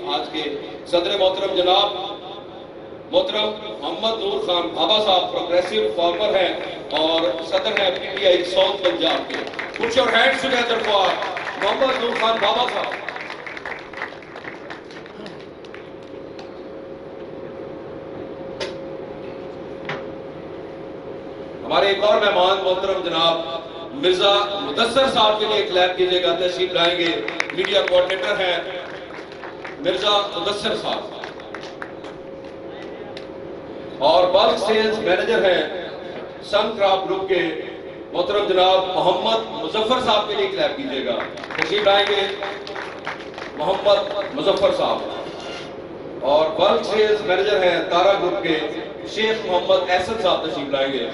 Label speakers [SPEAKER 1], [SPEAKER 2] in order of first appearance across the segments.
[SPEAKER 1] آج کے صدر محترم جناب محترم محمد نور خان بابا صاحب پروگریسو فارمر ہیں اور صدر ہیں P T I south Punjab کے. Put your hands together for محمد نور خان بابا صاحب. ہمارے ایک اور مہمان محترم جناب مرزا مدثر صاحب کے لیے کلیپ کیجئے گا. تشریف لائیں گے. میڈیا کوارڈینیٹر ہیں مرزا مدثر صاحب اور بلک سیلز مینیجر ہیں سن کراپ گروپ کے محترم جناب محمد مظفر صاحب کے لیے کلیپ کیجئے گا. تشریف لائیں گے محمد مظفر صاحب اور بلک سیلز مینیجر ہیں تارا گروپ کے شیخ محمد احسن صاحب تشریف لائیں گے.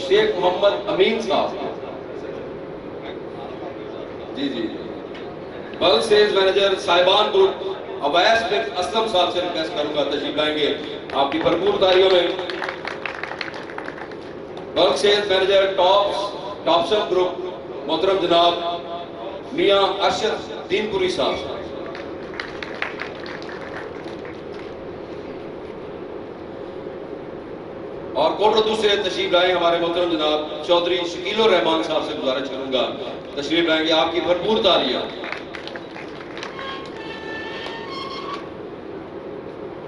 [SPEAKER 1] شیخ محمد امین صاحب جی بلک سیلز مینیجر صاحبان گروپ اویس بن اسلم صاحب سے ریکویسٹ کروں گا تشریف لائیں گے آپ کی بھرپور تالیوں میں. بلک سیلز مینیجر ٹاپسم گروپ محترم جناب میاں ارشد دین پوری صاحب اور کوٹردو سے تشریف لائیں ہمارے محترم جناب چودھری شکیل الرحمان صاحب سے گزارش کروں گا تشریف لائیں گے. آپ کی بھرپور تالیاں.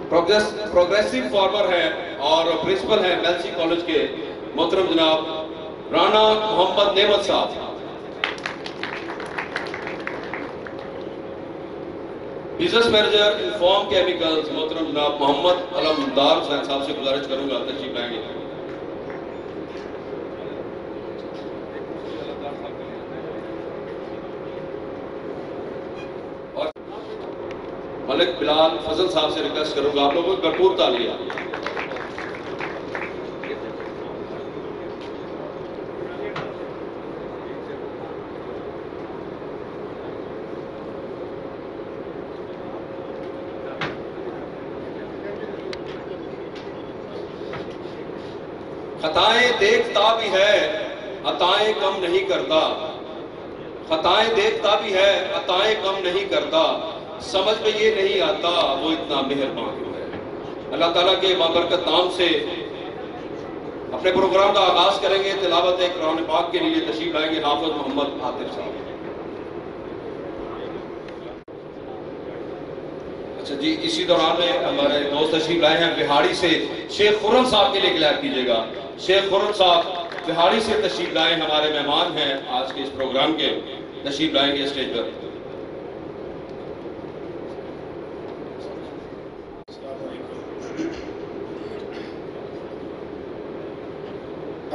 [SPEAKER 1] پروگریسو فارمر ہیں اور پرنسپل ہیں میلسی کالج کے محترم جناب رانا محمد نعمت صاحب. بزنس مینیجر انفارم کیمیکلز محترم جناب محمد علمدار صاحب سے گزارش کروں گا تشریف لائیں گے. اور ملک بلال فضل صاحب سے ریکویسٹ کروں گا آپ لوگوں کو بھرپور تالیاں. خطائیں دیکھتا بھی ہے عطائیں کم نہیں کرتا. خطائیں دیکھتا بھی ہے عطائیں کم نہیں کرتا. سمجھ میں یہ نہیں آتا وہ اتنا مہربان کیوں ہے. اللہ تعالیٰ کے بابرکت نام سے اپنے پروگرام کا آغاز کریں گے. تلاوت قرآن پاک کے لیے تشریف لائیں گے حافظ محمد عاطف صاحب. اچھا جی اسی دوران میں ہمارے دوست تشریف لائے ہیں بہاڑی سے شیخ خرم صاحب کے لیے کلیپ کیجئے گا. شیخ خرم صاحب بہاڑی سے تشریف لائے ہمارے مہمان ہیں آج کے اس پروگرام کے. تشریف لائیں گے اسٹیج پر.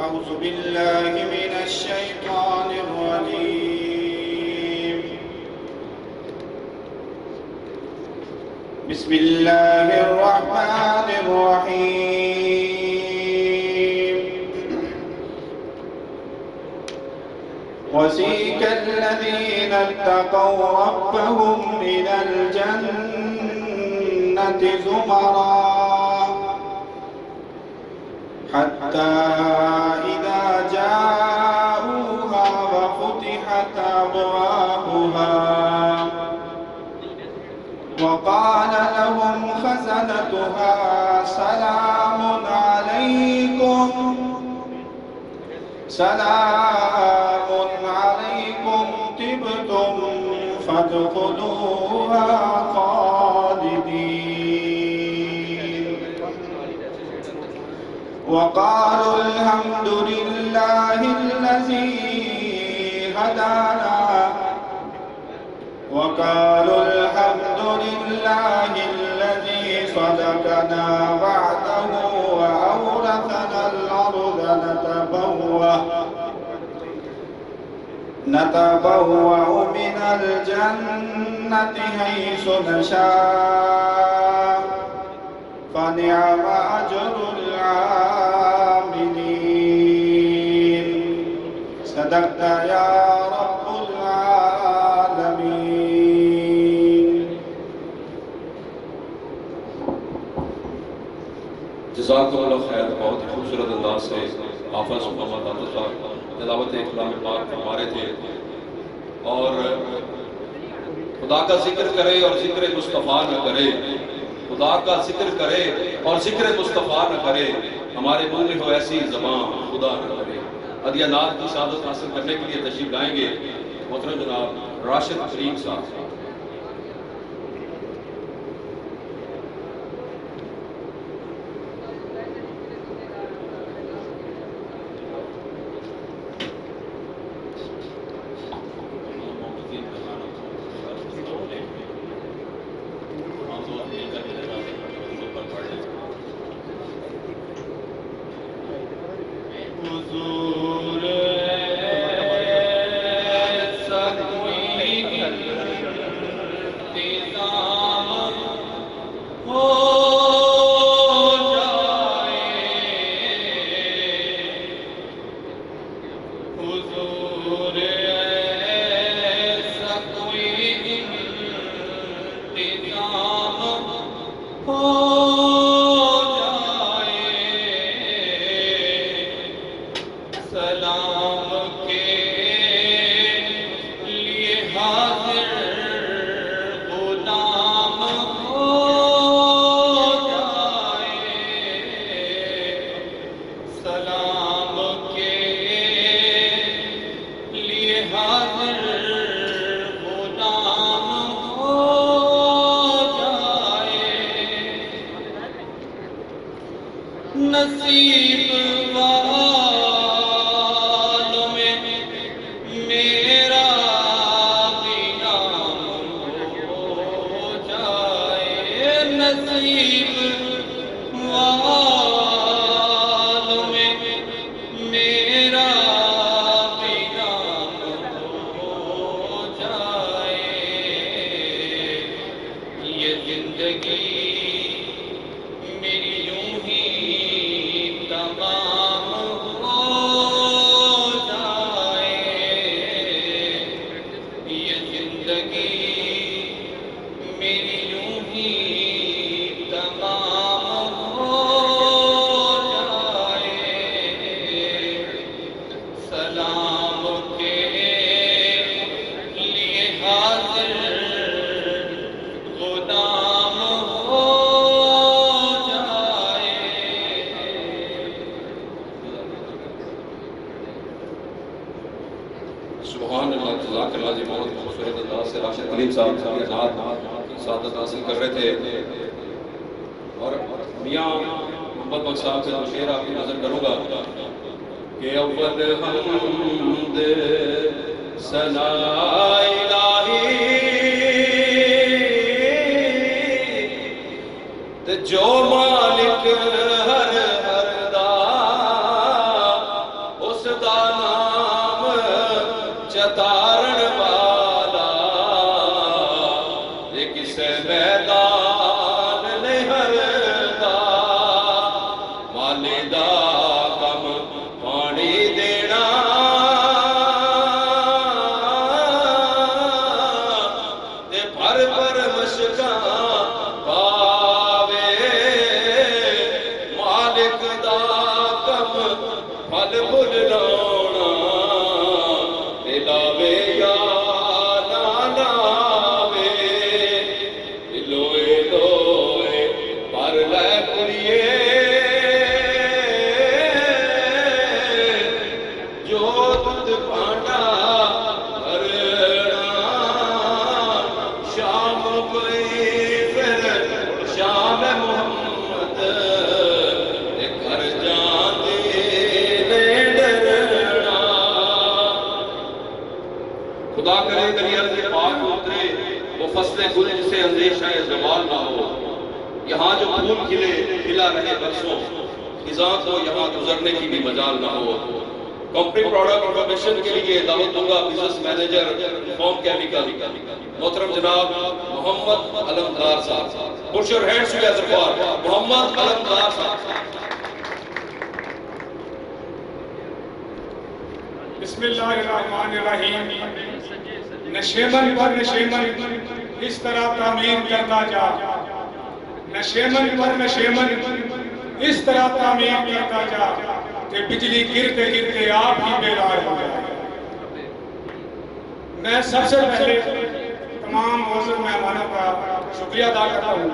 [SPEAKER 2] اعوذ باللہ من الشیطان الرجیم. بسم اللہ الرحمن الرحیم. وسيق الذين اتقوا ربهم إلى الجنة زمرا حتى إذا جاءوها وفتحت أبوابها وقال لهم خزنتها سلام عليكم طبتم فادخلوها خالدين. وقالوا الحمد لله الذي هدانا وقالوا الحمد لله الذي صدقنا وعده وأورثنا الأرض نتبوأ من الجنة حيث نشاء فنعم أجر العاملين صدقت يا رب العالمين.
[SPEAKER 1] جزاک اللہ خیر. بہت ہی خوبصورت انداز سے حافظ محمد عاطف صاحب تلاوت کلام پاک فرما رہے تھے. اور خدا کا ذکر کرے اور ذکر مصطفیٰ نہ کرے، خدا کا ذکر کرے اور ذکر مصطفیٰ نہ کرے، ہمارے منہ میں ہو ایسی زبان خدا نہ کرے. عدیہ نات کی سعادت حاصل کرنے کے لیے تشریف لائیں گے محترم جناب راشد کریم صاحب. سبحان اللہ. جزاک اللہ جی. بہت خوبصورت انداز سے راشد کریم صاحب سعادت حاصل کر رہے تھے. اور میاں محمد بخش صاحب سے شعر آپ کی نظر کروں گا کہ اول حمد ثنا الہی تے جو مالک ہر دا اس دا نام چتارن والا یہ کسے میدان نہیں ہر دا مالی دا کم پانی دینا تے پر مشکاں پاوے مالک دا کم پھل پھل لاؤنا لاوے یا نہ لاوے لوئے لوئے پر لے کریے جو دودھ پانڈا بھرنا شام کوئی پھر شام محمد گھر جان خدا کرے دری عرض پاک اترے وہ فصل گل جسے اندیشہ زوال نہ ہو، یہاں جو پھول کھلے کھلا رہے برسوں، خزاں کو یہاں گزرنے کی بھی مجال نہ ہو۔ کمپنی پروڈکٹ انفارمیشن کے لیے دعوت دوں گا بزنس مینیجر فارم کیمیکل محترم جناب محمد علمدار صاحب۔ Put your hands together for محمد علمدار صاحب۔
[SPEAKER 3] بسم اللہ الرحمن الرحیم۔ نشیمن پر نشیمن اس طرح تعمیر کرتا جا، نشیمن پر نشیمن اس طرح تعمیر کرتا جا کہ بجلی گرتے گرتے آپ ہی بیدار ہو جائے۔ میں سب سے پہلے تمام معزز مہمانوں کا شکریہ ادا کرتا ہوں،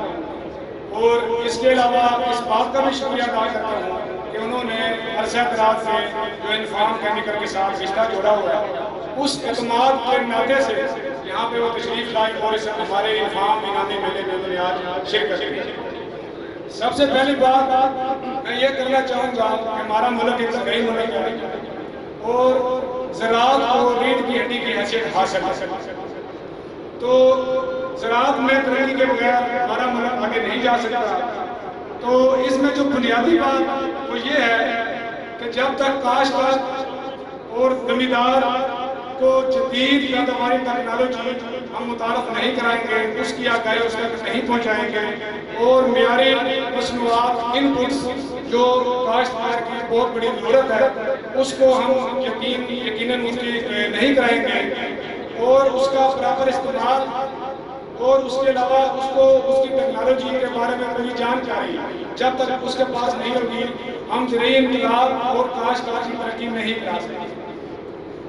[SPEAKER 3] اور اس کے علاوہ اس بات کا بھی شکریہ ادا کرتا ہوں کہ انہوں نے عرصہ دراز سے جو انفام کیمیکل کے ساتھ رشتہ جوڑا ہوا ہے، اس اعتماد کے ناطے سے یہاں پہ وہ تشریف لائی اور اس ہمارے انفام انعامی میلے میں انہوں نے آج شرکت کی۔ سب سے پہلی بات میں یہ کرنا چاہوں گا کہ ہمارا ملک ایک زرعی ملک ہے اور زراعت کو ریڑھ کی ہڈی کی حیثیت حاصل ہے، تو زراعت میں ترقی کے بغیر ہمارا ملک آگے نہیں جا سکتا۔ تو اس میں جو بنیادی بات وہ یہ ہے کہ جب تک کاشتکار اور زمیندار کو جدید پیداواری ٹیکنالوجی ہم متعارف نہیں کرائیں گے، اس کی آگاہی اس تک نہیں پہنچائیں گے، اور معیاری مصنوعات ان پٹس جو کاشتکار کی بہت بڑی ضرورت ہے اس کو ہم یقیناً اس کی نہیں کرائیں گے، اور اس کا برابر استعمال اور اس کے علاوہ اس کی ٹیکنالوجی کے بارے میں کوئی جانکاری جب تک اس کے پاس نہیں ہوگی، ہم زرعی انقلاب اور کاشتکار کی ترقی نہیں کرا سکتے۔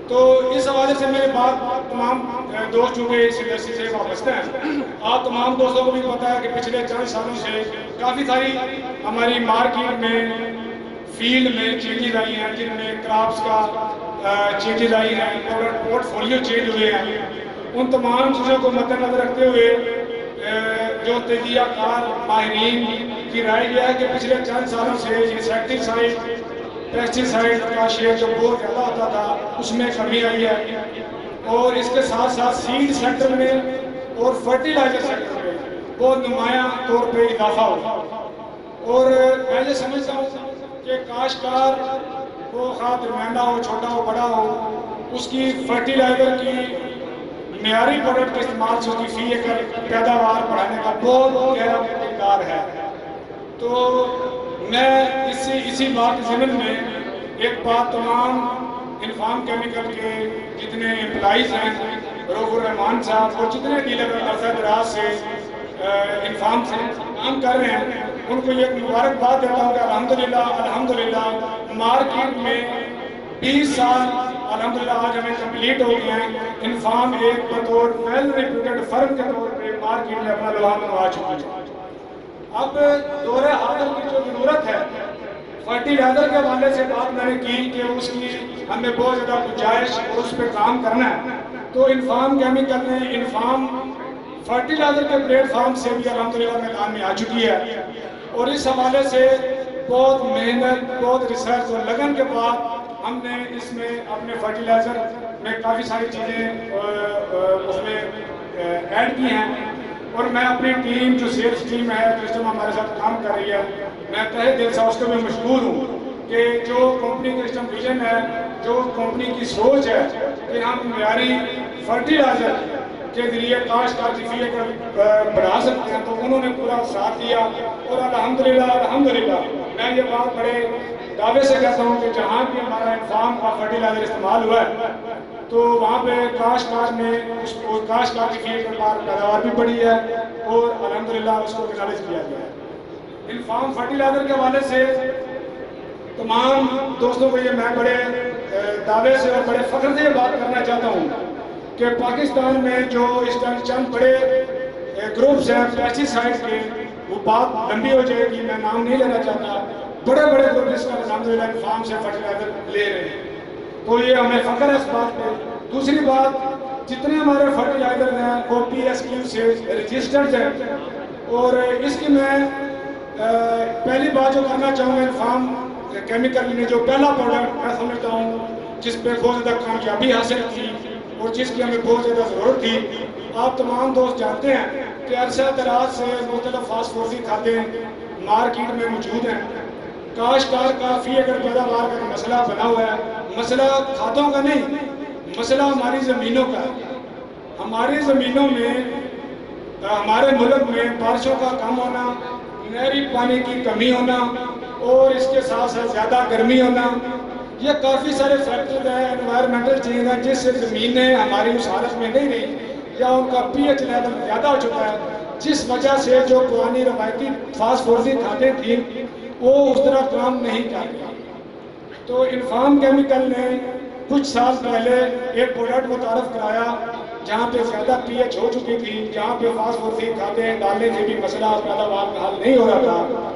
[SPEAKER 3] تو اس حوالے سے میری بات تمام دوست جو کہ اس انڈسٹری سے وابستہ ہیں، آپ تمام دوستوں کو بھی پتا ہے کہ پچھلے چند سالوں سے کافی ساری ہماری مارکیٹ میں فیلڈ میں چینجز آئی ہیں، جن میں کراپس کا چینجز آئی ہیں، پورٹ فولیو چینج ہوئے ہیں۔ ان تمام چیزوں کو مد نظر رکھتے ہوئے جو تجزیہ کار ماہرین کی رائے یہ ہے کہ پچھلے چند سالوں سے انسیکٹیسائڈ پیسٹیسائڈ کا شیئر جو بہت زیادہ ہوتا تھا اس میں کمی آئی ہے، اور اس کے ساتھ ساتھ سیڈ سیکٹر میں اور فرٹیلائزر سیکٹر میں بہت نمایاں طور پہ اضافہ ہوا، اور میں یہ سمجھتا ہوں کہ کاشتکار کو خواہ درمیانہ ہو، چھوٹا ہو، بڑا ہو، اس کی فرٹیلائزر کی معیاری پروڈکٹ کے استعمال سے اس کی فی ایکڑ پیداوار بڑھانے کا بہت گہرا کردار ہے۔ تو میں اسی بات کے ضمن میں ایک بات تمام انفام کیمیکل کے جتنے امپلائیز ہیں، رؤف الرحمان صاحب اور جتنے ڈیلر عرصہ دراز سے انفام سے کام کر رہے ہیں، ان کو یہ مبارکباد دیتا ہوں کہ الحمدللہ مارکیٹ میں 20 سال الحمدللہ آج ہمیں کمپلیٹ ہو گئے ہیں۔ انفام ایک بطور ویل ریپیوٹیڈ فرم کے طور پہ مارکیٹ میں اپنا لوہا منوا چکی ہے۔ اب دور حاضر کی جو ضرورت ہے، فرٹیلائزر کے حوالے سے بات میں نے کی کہ اس کی ہمیں بہت زیادہ گنجائش اور اس پہ کام کرنا ہے، تو انفام کیمیکل نے انفام فرٹیلائزر کے پلیٹ فارم سے بھی الحمدللہ میدان میں آ چکی ہے، اور اس حوالے سے بہت محنت، بہت ریسرچ اور لگن کے بعد ہم نے اس میں اپنے فرٹیلائزر میں کافی ساری چیزیں اس میں ایڈ کی ہیں، اور میں اپنی ٹیم جو سیلز ٹیم ہے جو اس ٹائم ہمارے ساتھ کام کر رہی ہے، میں تہہ دل سے اس کو میں مشکور ہوں کہ جو کمپنی کا اس ٹائم ویژن ہے، جو کمپنی کی سوچ ہے کہ ہم معیاری فرٹیلائزر کے ذریعے کاشتکار کی فی ایکڑ بڑھا سکتے ہیں، تو انہوں نے پورا ساتھ دیا، اور الحمدللہ میں یہ بات بڑے دعوے سے کہتا ہوں کہ جہاں بھی ہمارا انفام کا فرٹیلائزر استعمال ہوا ہے تو وہاں پہ کاشتکار نے کاشتکار کی فی ایکڑ پیداوار بھی بڑھی ہے، اور الحمدللہ اس کو اکنالج کیا گیا ہے۔ انفام فرٹیلائزر کے حوالے سے تمام دوستوں کو یہ میں بڑے دعوے سے اور بڑے فخر سے یہ بات کرنا چاہتا ہوں کہ پاکستان میں جو اس ٹائم چند بڑے گروپس ہیں پیسٹیسائڈ کے، وہ بات لمبی ہو جائے گی، میں نام نہیں لینا چاہتا، بڑے گروپ اس کا الحمدللہ انفام سے فرٹیلائزر لے رہے ہیں، تو یہ ہمیں فخر ہے اس بات پہ۔ دوسری بات، جتنے ہمارے فرٹیلائزر ہیں وہ PSQ سے رجسٹرڈ ہیں، اور اس کی میں پہلی بات جو کرنا چاہوں گا، انفام کیمیکل نے جو پہلا پروڈکٹ میں سمجھتا ہوں جس پہ بہت زیادہ کامیابی حاصل کی اور جس کی ہمیں بہت زیادہ ضرورت تھی. آپ تمام دوست جانتے ہیں کہ عرصہ دراز سے مختلف فاسفورسی کھادیں مارکیٹ میں موجود ہیں. کاشتکار کا فی ایکڑ پیداوار کا مسئلہ بنا ہوا ہے. مسئلہ کھادوں کا نہیں، مسئلہ ہماری زمینوں کا ہے. ہماری زمینوں میں ہمارے ملک میں بارشوں کا کم ہونا، نہری پانی کی کمی ہونا اور اس کے ساتھ ساتھ زیادہ گرمی ہونا، یہ کافی سارے فیکٹر ہیں، انوائرمنٹل چینج ہیں جس سے زمینیں ہماری اس حالت میں نہیں رہی یا ان کا پی ایچ لیول زیادہ ہو چکا ہے، جس وجہ سے جو پرانی روایتی فاسفورسی کھادیں تھیں وہ اس طرح کام نہیں کر رہی. تو انفام کیمیکل نے کچھ سال پہلے ایک پروڈکٹ متعارف کرایا جہاں پہ زیادہ پی ایچ ہو چکی تھی، جہاں پہ فاسفورسی کھادیں ڈالنے سے بھی مسئلہ پیداوار کا حل نہیں ہو رہا تھا.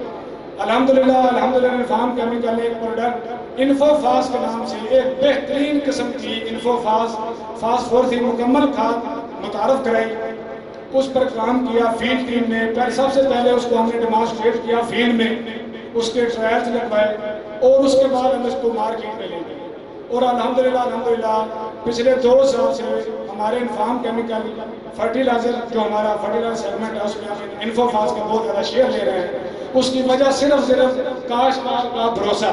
[SPEAKER 3] الحمدللہ انفام کیمیکل نے ایک پروڈکٹ انفوفاس کے نام سے ایک بہترین قسم کی انفوفاس فاسفورسی مکمل کھاد متعارف کرائی. اس پر کام کیا فیلڈ ٹیم نے. سب سے پہلے اس کو ہم نے ڈیمانسٹریٹ کیا فیلڈ میں، اس کے ٹرائلز لگوائے اور اس کے بعد ہم اس کو مارکیٹ میں لے گئے. اور الحمدللہ پچھلے 2 سال سے ہمارے انفام کیمیکل فرٹیلائزر جو ہمارا فرٹیلائزر سیگمنٹ ہے اس میں ہم انفوفاس کا بہت زیادہ شیئر لے رہے ہیں. اس کی وجہ صرف کاشتکار کا بھروسہ.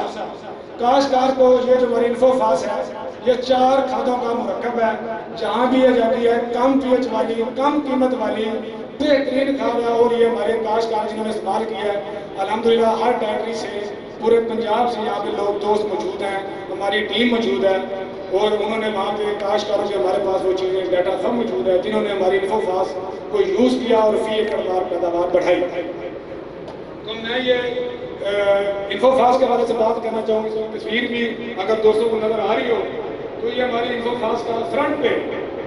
[SPEAKER 3] کاشتکار کو یہ جو ہماری انفوفاس ہے یہ 4 کھادوں کا مرکب ہے. جہاں بھی یہ جاتی ہے کم پی ایچ والی، کم قیمت والی بہترین کھاد ہے اور یہ ہمارے کاشتکار جنہوں نے استعمال کیا ہے. الحمدللہ ہر ٹیریٹری سے پورے پنجاب سے یہاں پہ لوگ دوست موجود ہیں، ہماری ٹیم موجود ہے اور انہوں نے وہاں پہ کاشتکاروں سے ہمارے پاس وہ چیزیں ڈیٹا سب موجود ہے جنہوں نے ہماری انفوفاس کو یوز کیا اور فی ایکڑ پیداوار بڑھائی. تو میں یہ انفوفاس کے بارے سے بات کرنا چاہوں گی. تصویر بھی اگر دوستوں کو نظر آ رہی ہو تو یہ ہماری انفوفاس کا فرنٹ پہ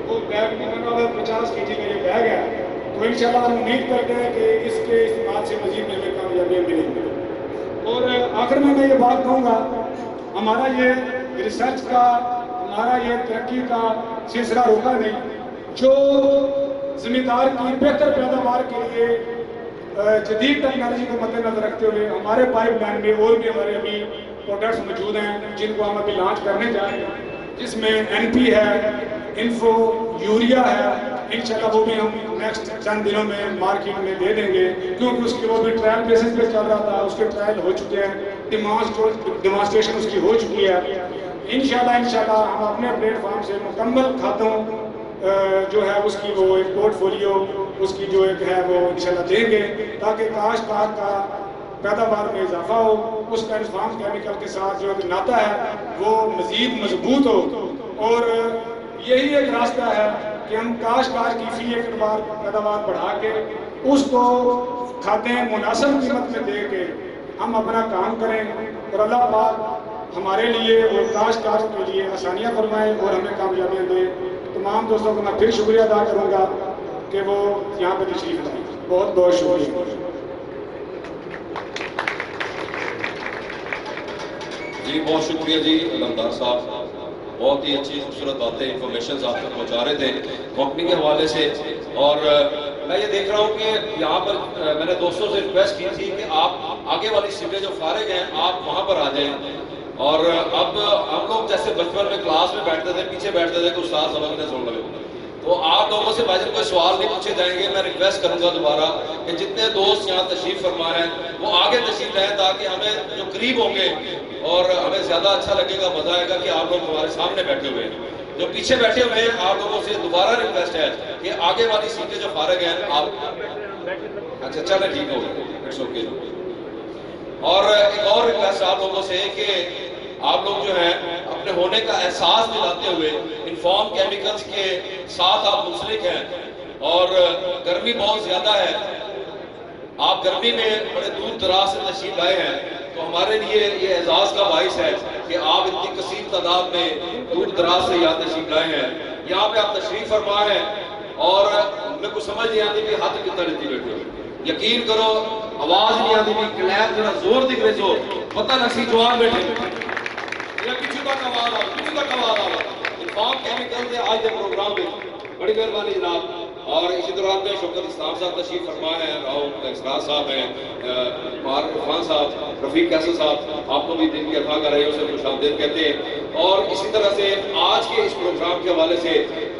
[SPEAKER 3] وہ بیگ میں 50 kg کا یہ بیگ ہے. تو انشاءاللہ ہم امید کرتے ہیں کہ اس کے استعمال سے مزید میں ہمیں کامیابیاں ملیں گی. اور آخر میں یہ بات کہوں گا، ہمارا یہ ریسرچ کا، ہمارا یہ ترقی کا سلسلہ روکا نہیں. جو زمیندار کی بہتر پیداوار کے لیے جدید ٹیکنالوجی کو مد نظر رکھتے ہوئے ہمارے پائپ لائن میں اور بھی ہمارے ابھی پروڈکٹس موجود ہیں جن کو ہم ابھی لانچ کرنے جا رہے ہیں، جس میں NP ہے، انفو یوریا ہے. انشاءاللہ وہ بھی ہم نیکسٹ چند دنوں میں مارکیٹ میں دے دیں گے کیونکہ اس کی وہ بھی ٹرائل بیسس پہ چل رہا تھا. اس کے ٹرائل ہو چکے ہیں، ڈیمانسٹریشن اس کی ہو چکی ہے. انشاءاللہ ہم اپنے پلیٹ فارم سے مکمل کھادوں جو ہے اس کی وہ ایک پورٹ فولیو اس کی جو ایک ہے وہ انشاءاللہ دیں گے تاکہ کاشتکار کا پیداوار میں اضافہ ہو. اس کا انفام کیمیکل کے ساتھ جو ناطہ ہے وہ مزید مضبوط ہو. اور یہی ایک راستہ ہے کہ ہم کاشتکار کی فی ایکڑ پیداوار بڑھا کے اس کو کھادیں مناسب قیمت میں دے کے ہم اپنا کام کریں اور اللہ پاک ہمارے لیے اور کاشتکاروں کے لیے آسانیاں فرمائیں اور ہمیں کامیابیاں دیں. تمام دوستوں کو میں پھر شکریہ ادا کروں گا کہ وہ یہاں پہ تشریف لائیں. بہت بہت شکریہ.
[SPEAKER 1] جی بہت شکریہ جی علمدار صاحب، بہت ہی اچھی خوبصورت باتیں انفارمیشنز آپ تک پہنچا رہے تھے کمپنی کے حوالے سے. اور میں یہ دیکھ رہا ہوں کہ یہاں پر میں نے دوستوں سے ریکویسٹ کی تھی کہ آپ آگے والی سیٹیں جو فارغ ہیں آپ وہاں پر آ جائیں. اور اب ہم لوگ جیسے بچپن میں کلاس میں بیٹھتے تھے، پیچھے بیٹھتے تھے کہ استاد سبق نے سن لگے، تو آپ لوگوں سے بھائی کوئی سوال نہیں پوچھے جائیں گے. میں ریکویسٹ کروں گا دوبارہ کہ جتنے دوست یہاں تشریف فرما ہیں وہ آگے تشریف لائیں تاکہ ہمیں جو قریب ہوں گے اور ہمیں زیادہ اچھا لگے گا، مزہ آئے گا کہ آپ لوگ ہمارے سامنے بیٹھے ہوئے ہیں. جو پیچھے بیٹھے ہوئے ہیں آپ لوگوں سے دوبارہ ریکویسٹ ہے کہ آگے والی سیٹیں جو فارغ ہیں آپ اچھا چلیں ٹھیک ہو گئے، اٹس اوکے. اور ایک اور ریکویسٹ آپ لوگوں سے کہ آپ لوگ جو ہیں اپنے ہونے کا احساس دلاتے ہوئے انفارم کیمیکلز کے ساتھ آپ منسلک ہیں. اور گرمی بہت زیادہ ہے، آپ گرمی میں بڑے دور دراز سے تشریف لائے ہیں، تو ہمارے لیے یہ اعزاز کا باعث ہے کہ آپ اتنی کثیر تعداد میں دور دراز سے یہاں تشریف لائے ہیں. یہاں پہ آپ تشریف فرما ہیں اور میں کچھ سمجھ نہیں آتی کہ ہاتھ کتنا لیتی بیٹھے ہو. یقین کرو آواز نہیں آتی بھی کلیپ ذرا زور دکھ رہے جو پتہ نہ سی جوان بیٹھے یہ پیچھے تک آواز آ پیچھے تک آواز آ انفارم کیمیکل سے آج کے پروگرام میں بڑی مہربانی جناب. اور اسی دوران میں شوکت اسلام صاحب تشریف فرما ہیں، راؤ اسرار صاحب ہیں، عرفان صاحب، رفیق کیسر صاحب، آپ کو بھی دن کی عطا کر رہے ہیں اسے خوش آمدید کہتے ہیں. اور اسی طرح سے آج کے اس پروگرام کے حوالے سے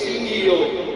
[SPEAKER 1] CEO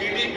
[SPEAKER 4] GDP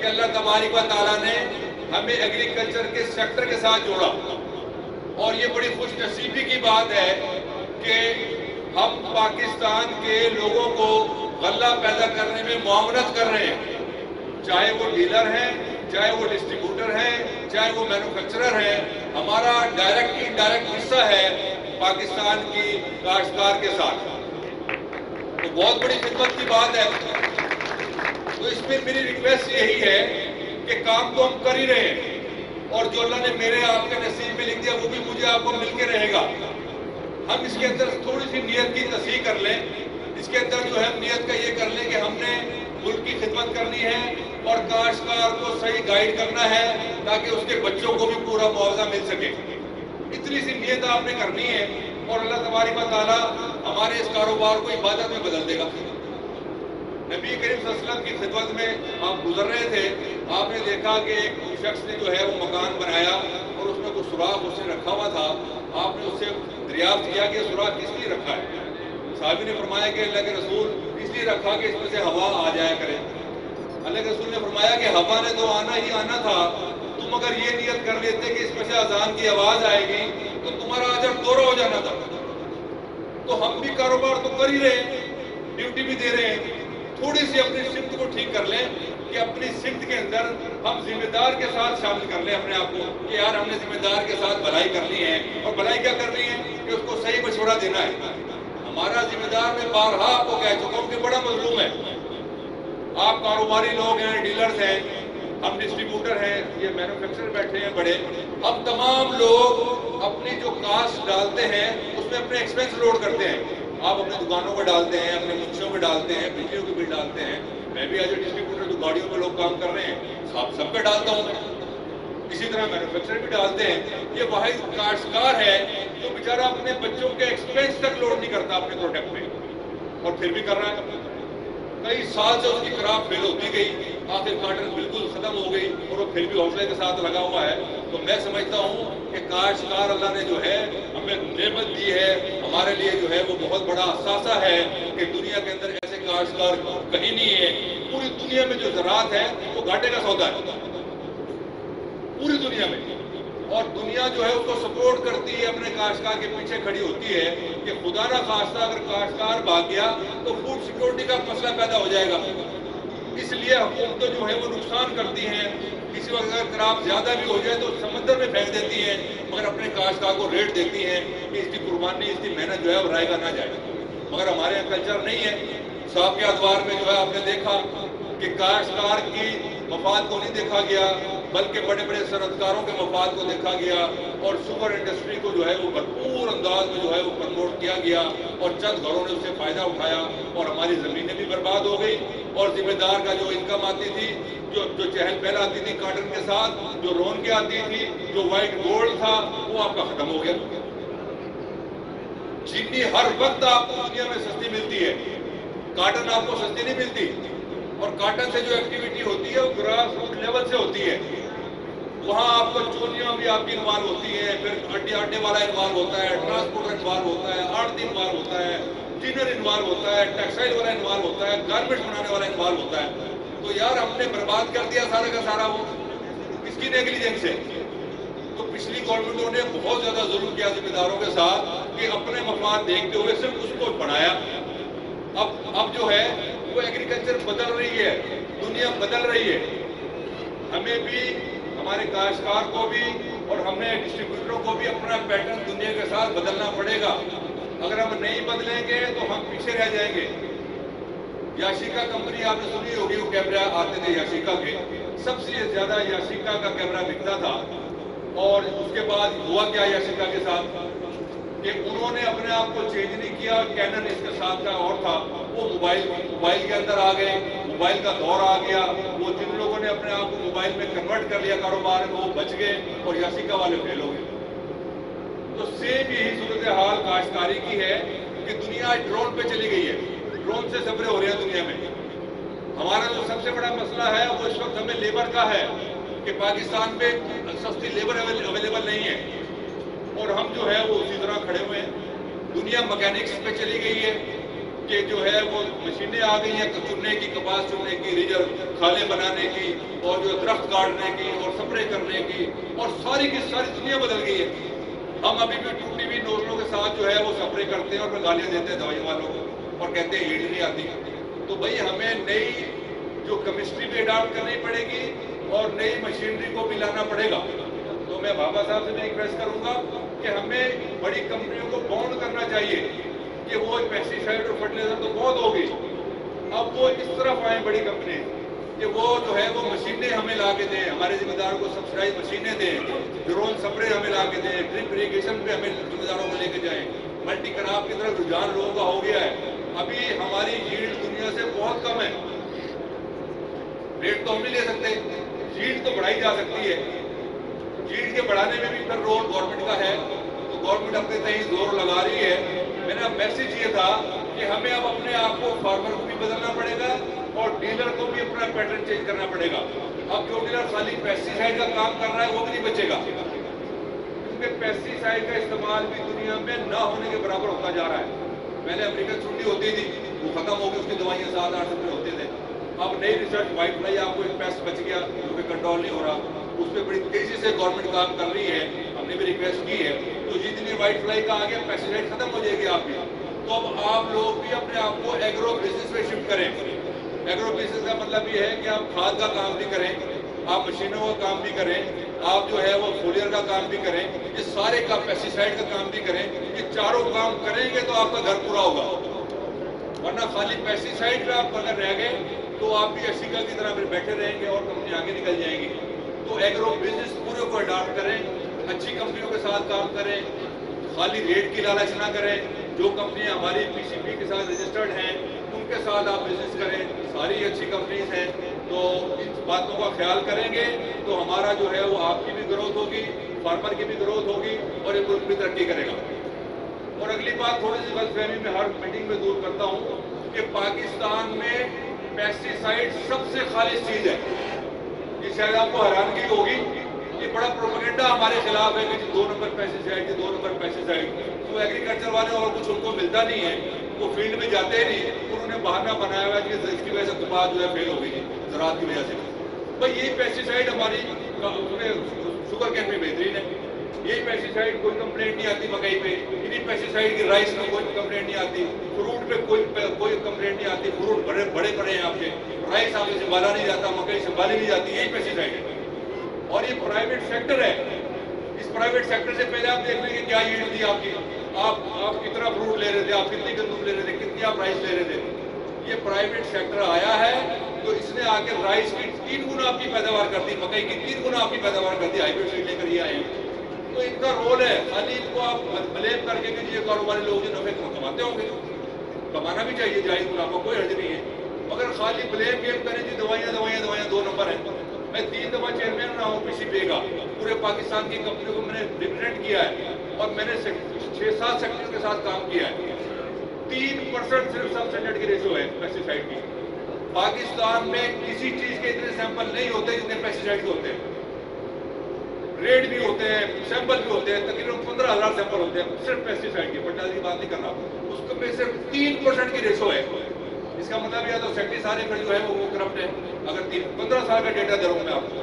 [SPEAKER 4] کہ اللہ تبارک و تعالیٰ نے ہمیں ایگریکلچر کے سیکٹر کے ساتھ جوڑا، اور یہ بڑی خوش نصیبی کی بات ہے کہ ہم پاکستان کے لوگوں کو غلہ پیدا کرنے میں معاونت کر رہے ہیں، چاہے وہ ڈیلر ہیں، چاہے وہ ڈسٹریبیوٹر ہیں، چاہے وہ مینوفیکچرر ہیں۔ ہمارا ڈائریکٹ انڈائریکٹ حصہ ہے پاکستان کی کاشتکار کے ساتھ، تو بہت بڑی خدمت کی بات ہے۔ تو اس میں میری ریکویسٹ یہی ہے کہ کام تو ہم کر ہی رہے ہیں، اور جو اللہ نے میرے آپ کے نصیب میں لکھ دیا وہ بھی مجھے آپ کو مل کے رہے گا۔ ہم اس کے اندر تھوڑی سی نیت کی تصحیح کر لیں، اس کے اندر جو ہے نیت کا یہ کر لیں کہ ہم نے ملک کی خدمت کرنی ہے اور کاشتکار کو صحیح گائیڈ کرنا ہے تاکہ اس کے بچوں کو بھی پورا معاوضہ مل سکے۔ اتنی سی نیت آپ نے کرنی ہے اور اللہ تبارک و تعالیٰ ہمارے اس کاروبار کو عبادت میں بدل دے گا۔ نبی کریم صلی اللہ علیہ وسلم کی خدمت میں آپ گزر رہے تھے، آپ نے دیکھا کہ ایک شخص نے جو ہے وہ مکان بنایا اور اس میں کچھ سوراخ اس نے رکھا ہوا تھا۔ آپ نے اس سے دریافت کیا کہ سوراخ کس لیے رکھا ہے؟ صحابی نے فرمایا کہ اللہ کے رسول اس لیے رکھا کہ اس میں سے ہوا آ جایا کرے۔ اللہ کے رسول نے فرمایا کہ ہوا نے تو آنا ہی آنا تھا، تم اگر یہ نیت کر لیتے کہ اس میں سے اذان کی آواز آئے گی تو تمہارا اجر دوہرا ہو جانا تھا۔ تو ہم بھی کاروبار تو کر ہی رہے ہیں، ڈیوٹی بھی دے رہے ہیں، تھوڑی سی اپنی سمت کو ٹھیک کر لیں کہ اپنی سمت کے اندر ہم ذمہ دار کے ساتھ شامل کر لیں اپنے آپ کو کہ یار ہم نے ذمہ دار کے ساتھ بھلائی کرنی ہے، اور بھلائی کیا کرنی ہے کہ اس کو صحیح مشورہ دینا ہے۔ ہمارا ذمہ دار میں بارہا آپ کو کہہ چکا ہوں کہ بڑا مظلوم ہے۔ آپ کاروباری لوگ ہیں، ڈیلرز ہیں، ہم ڈسٹریبیوٹر ہیں، یہ مینوفیکچرر بیٹھے ہیں بڑے، ہم تمام لوگ اپنی جو کاسٹ ڈالتے ہیں اس میں اپنے ایکسپینس لوڈ کرتے ہیں۔ آپ اپنی دکانوں پہ ڈالتے ہیں، اپنے منشیوں پہ ڈالتے ہیں، بجلیوں کے بل ڈالتے ہیں۔ میں بھی ایز اے ڈسٹریبیوٹر جو گاڑیوں پہ لوگ کام کر رہے ہیں سب پہ ڈالتا ہوں میں، اسی طرح مینوفیکچرر بھی ڈالتے ہیں۔ یہ واحد کاشتکار ہے جو بیچارہ اپنے بچوں کے ایکسپینس تک لوڈ نہیں کرتا اپنے پروڈکٹ میں، اور پھر بھی کر رہا ہے۔ کئی سال سے اس کی کراپ فیل ہوتی گئی، آخر کاٹن بالکل ختم ہو گئی اور وہ پھر بھی حوصلے کے ساتھ لگا ہوا ہے۔ تو میں سمجھتا ہوں کہ کاشتکار اللہ نے جو ہے ہمیں نعمت دی ہے، ہمارے لیے جو ہے وہ بہت بڑا اثاثہ ہے کہ دنیا کے اندر ایسے کاشتکار کہیں نہیں ہے۔ پوری دنیا میں جو زراعت ہے وہ گھاٹے کا سودا ہے پوری دنیا میں، اور دنیا جو ہے اس کو سپورٹ کرتی ہے، اپنے کاشتکار کے پیچھے کھڑی ہوتی ہے کہ خدا نہ خواستہ اگر کاشتکار بھاگ گیا تو فوڈ سیکورٹی کا مسئلہ پیدا ہو جائے گا۔ اس لیے حکومتیں جو ہے وہ نقصان کرتی ہیں، کسی وقت اگر کراپ زیادہ بھی ہو جائے تو سمندر میں پھینک دیتی ہیں، مگر اپنے کاشتکار کو ریٹ دیتی ہیں کہ اس کی قربانی، اس کی محنت جو ہے وہ رائے گا نہ جائے۔ مگر ہمارے یہاں کلچر نہیں ہے۔ صاحب کے ادوار میں جو ہے آپ نے دیکھا کہ کاشتکار کی مفاد کو نہیں دیکھا گیا بلکہ بڑے بڑے صنعتکاروں کے مفاد کو دیکھا گیا، اور شوگر انڈسٹری کو جو ہے وہ بھرپور انداز میں جو ہے وہ پروموٹ کیا گیا، اور چند گھروں نے اس سے فائدہ اٹھایا اور ہماری زمینیں بھی برباد ہو گئی، اور ذمہ دار کا جو انکم آتی تھی، جو چہل پہل آتی تھی کاٹن کے ساتھ، جو رون کے آتی تھی، جو وائٹ گولڈ تھا، وہ آپ کا ختم ہو گیا۔ چینی ہر وقت آپ کو دنیا میں سستی ملتی ہے، کاٹن آپ کو سستی نہیں ملتی، اور کاٹن سے جو ایکٹیویٹی ہوتی ہے وہ گراس روٹ لیول سے ہوتی ہے۔ وہاں آپ کو چونیاں بھی آپ کی انوالو ہوتی ہیں، پھر آٹے والا انوالو ہوتا ہے، ٹرانسپورٹر انوالو ہوتا ہے، آڑتی انوالو ہوتا ہے، جینر انوالو ہوتا ہے، ٹیکسٹائل والا انوالو ہوتا ہے، گارمنٹس بنانے والا انوالو ہوتا ہے۔ تو یار ہم نے برباد کر دیا سارا کا سارا، وہ کس کی نیگلیجنس سے؟ تو پچھلی گورنمنٹوں نے بہت زیادہ ظلم کیا ذمہ داروں کے ساتھ کہ اپنے مفاد دیکھتے ہوئے صرف اس کو بڑھایا۔ اب جو ہے وہ ایگریکلچر بدل رہی ہے، دنیا بدل رہی ہے، ہمیں بھی، ہمارے کاشتکار کو بھی اور ہمیں ڈسٹریبیوٹروں کو بھی اپنا پیٹرن دنیا کے ساتھ بدلنا پڑے گا۔ اگر ہم نہیں بدلیں گے تو ہم پیچھے رہ جائیں گے۔ یاشیکا کمپنی آپ نے سنی ہوگی، وہ کیمرہ آتے تھے یاشیکا کے، سب سے زیادہ یاشیکا کا کیمرہ بکتا تھا، اور اس کے بعد ہوا کیا یاشیکا کے ساتھ کہ انہوں نے اپنے آپ کو چینج نہیں کیا، کینن اس کے ساتھ کا اور تھا، وہ موبائل کے اندر آ گئے، موبائل کا دور آ گیا، وہ جن لوگوں نے اپنے آپ کو موبائل میں کنورٹ کر لیا کاروبار میں وہ بچ گئے اور یاشیکا والے فیل ہو گئے۔ تو سیم یہی صورتحال کاشتکاری کی ہے کہ دنیا ڈرون پہ چلی گئی ہے، ڈرون سے سفریں ہو رہی ہیں دنیا میں۔ ہمارا جو سب سے بڑا مسئلہ ہے وہ اس وقت ہمیں لیبر کا ہے کہ پاکستان میں سستی لیبر اویلیبل نہیں ہے، اور ہم جو ہے وہ اسی طرح کھڑے ہوئے ہیں۔ دنیا مکینکس پہ چلی گئی ہے، کہ جو ہے وہ مشینیں آ گئی ہیں چننے کی، کپاس چننے کی، ریجر کھالیں بنانے کی، اور جو درخت کاٹنے کی اور سپرے کرنے کی، اور ساری کی ساری دنیا بدل گئی ہے. ہم ابھی بھی ٹوٹی ہوئی نوزلوں کے ساتھ جو ہے وہ سپرے کرتے ہیں اور گالیاں دیتے ہیں دوائی والوں کو اور کہتے ہیں ہیٹ نہیں آتی. تو بھائی ہمیں نئی جو کیمسٹری بھی اڈاپٹ کرنی پڑے گی اور نئی مشینری کو بھی لانا پڑے گا. تو میں بابا صاحب سے بھی ریکویسٹ کروں گا کہ ہمیں بڑی کمپنیوں کو بانڈ کرنا چاہیے کہ وہ پیسٹی سائڈ اور فرٹیلائزر تو بہت ہوگی، اب وہ اس طرف آئیں بڑی کمپنی کہ وہ جو ہے وہ مشینیں ہمیں لا کے دیں، ہمارے ذمہ دار کو سبسڈائز مشینیں دیں، ڈرون سپرے ہمیں لا کے دیں، ڈرپ اریگیشن پہ ہمیں ذمہ داروں کو لے کے جائیں. ملٹی کراپ کی طرف رجحان لوگوں کا ہو گیا ہے. ابھی ہماری ییلڈ دنیا سے بہت کم ہے. ریٹ تو ہم نہیں لے سکتے، ییلڈ تو بڑھائی جا سکتی ہے. ییلڈ کے بڑھانے میں بھی پھر رول گورنمنٹ کا ہے، تو گورنمنٹ اپنے تئیں زور لگا رہی ہے. میرا میسج یہ تھا کہ ہمیں اب اپنے آپ کو فارمر کو بھی بدلنا پڑے گا اور ڈیلر کو بھی اپنا پیٹرن چینج کرنا پڑے گا. اب جو ڈیلر خالی پیسٹی سائڈ کا کام کر رہا ہے وہ بھی نہیں بچے گا، کیونکہ پیسٹی سائڈ کا استعمال بھی دنیا میں نہ ہونے کے برابر ہوتا جا رہا ہے. پہلے امریکن چھٹی ہوتی تھی، وہ ختم ہو گئی، اس کی دوائیاں 7-8 سپرے ہوتے تھے. اب نئی ریسرچ وائٹ فلائی آپ کو ایک پیسٹ بچ گیا جو کہ کنٹرول نہیں ہو رہا، اس پہ بڑی تیزی سے گورنمنٹ کام کر رہی ہے. ہم نے بھی ریکویسٹ کی ہے تو جتنی وائٹ فلائی کا آگے پیسٹی سائڈ ختم ہو جائے گی آپ کی. تو اب آپ لوگ بھی اپنے آپ کو ایگرو بزنس میں شفٹ کریں. ایگرو بزنس کا مطلب یہ ہے کہ آپ کھاد کا کام بھی کریں، آپ مشینوں کا کام بھی کریں، آپ جو ہے وہ فولیئر کا کام بھی کریں، یہ سارے کا پیسٹی سائڈ کا کام بھی کریں. یہ چاروں کام کریں گے تو آپ کا گھر پورا ہوگا، ورنہ خالی پیسٹی سائڈ پہ آپ اگر رہ گئے تو آپ بھی اشیکا کی طرح پھر بیٹھے رہیں گے اور کمپنی آگے نکل جائیں گی. تو ایگرو بزنس پورے کو اڈاپٹ کریں، اچھی کمپنیوں کے ساتھ کام کریں، خالی ریٹ کی لالچ نہ کریں. جو کمپنیاں ہماری پی سی پی کے ساتھ رجسٹرڈ ہیں ان کے ساتھ آپ بزنس کریں، ساری اچھی کمپنیز ہیں. تو ان باتوں کا خیال کریں گے تو ہمارا جو ہے وہ آپ کی بھی گروتھ ہوگی، فارمر کی بھی گروتھ ہوگی اور یہ ملک بھی ترقی کرے گا. اور اگلی بات تھوڑی سی غلط فہمی میں ہر میٹنگ میں دور کرتا ہوں کہ پاکستان میں پیسٹی سائڈ سب سے خالص چیز ہے. یہ شاید آپ کو حیرانگی ہوگی، یہ بڑا پروپیگنڈا ہمارے خلاف ہے کہ 2 نمبر پیسٹی سائڈ، 2 نمبر پیسٹی سائڈ. تو ایگریکلچر والے اور کچھ ان کو ملتا نہیں ہے، وہ فیلڈ میں جاتے ہی نہیں. انہوں نے بہانہ بنایا ہوا کہ اس کی وجہ سے کپاس جو ہے فیل ہو گئی زراعت کی وجہ سے. بھائی یہی پیسٹی سائڈ ہماری شوگر کین میں بہترین ہے. یہی پیسٹی سائڈ کوئی کمپلینٹ نہیں آتی مکئی پہ، انہی پیسٹی سائڈ کی رائس میں کوئی کمپلینٹ نہیں آتی، فروٹ پہ کوئی کمپلینٹ نہیں آتی. فروٹ بڑے بڑے ہیں آپ کے، رائس آپ سے سنبھالا نہیں جاتا، مکئی سنبھالی نہیں جاتی. یہی پیسٹی سائڈ ہے اور یہ پرائیویٹ سیکٹر ہے. اس پرائیویٹ سیکٹر سے پہلے آپ دیکھ لیں کہ کیا ییلڈ تھی آپ کی، آپ کتنا فروٹ لے رہے تھے، آپ کتنی گندم لے رہے تھے، کتنی آپ رائس لے رہے تھے. یہ پرائیویٹ سیکٹر آیا ہے تو اس نے آ کے رائس کی 3 گنا آپ کی پیداوار کر دی، مکئی کی 3 گنا آپ کی پیداوار کر دی. ہائیبریڈ سیڈ لے کر یہ آئے ہیں. تو ان کا رول ہے، خالی ان کو آپ بلیم کر کے کہ یہ کاروباری لوگ جو نفع کماتے ہوں گے، کمانا بھی چاہیے، جائز منافع کوئی حرج نہیں ہے، مگر خالی بلیم گیم کریں جی دوائیاں 2 نمبر ہیں. میں 3 دفعہ چیئرمین رہا ہوں پی سی پی کا، پورے پاکستان کی کمپنیوں کو میں نے ریپرزینٹ کیا ہے اور میں نے 6-7 سیکٹر کے ساتھ کام کیا ہے. 3% صرف سب اسٹینڈرڈ کی ریشو ہے پیسٹی سائڈ کی. پاکستان میں کسی چیز کے اتنے سیمپل نہیں ہوتے جتنے پیسٹی سائڈ کے ہوتے ہیں. ریٹ بھی ہوتے ہیں، سیمپل بھی ہوتے ہیں، تقریباً 15,000 سیمپل ہوتے ہیں صرف پیسٹی سائڈ کے. فرٹیلائزر کی بات نہیں کر رہا، اس میں صرف 3% کی ریشو ہے. اس کا مطلب یا تو سیکٹری سارے پر جو ہے وہ کرپٹ ہے. اگر 15 سال کا ڈیٹا دے رہا ہوں میں آپ کو،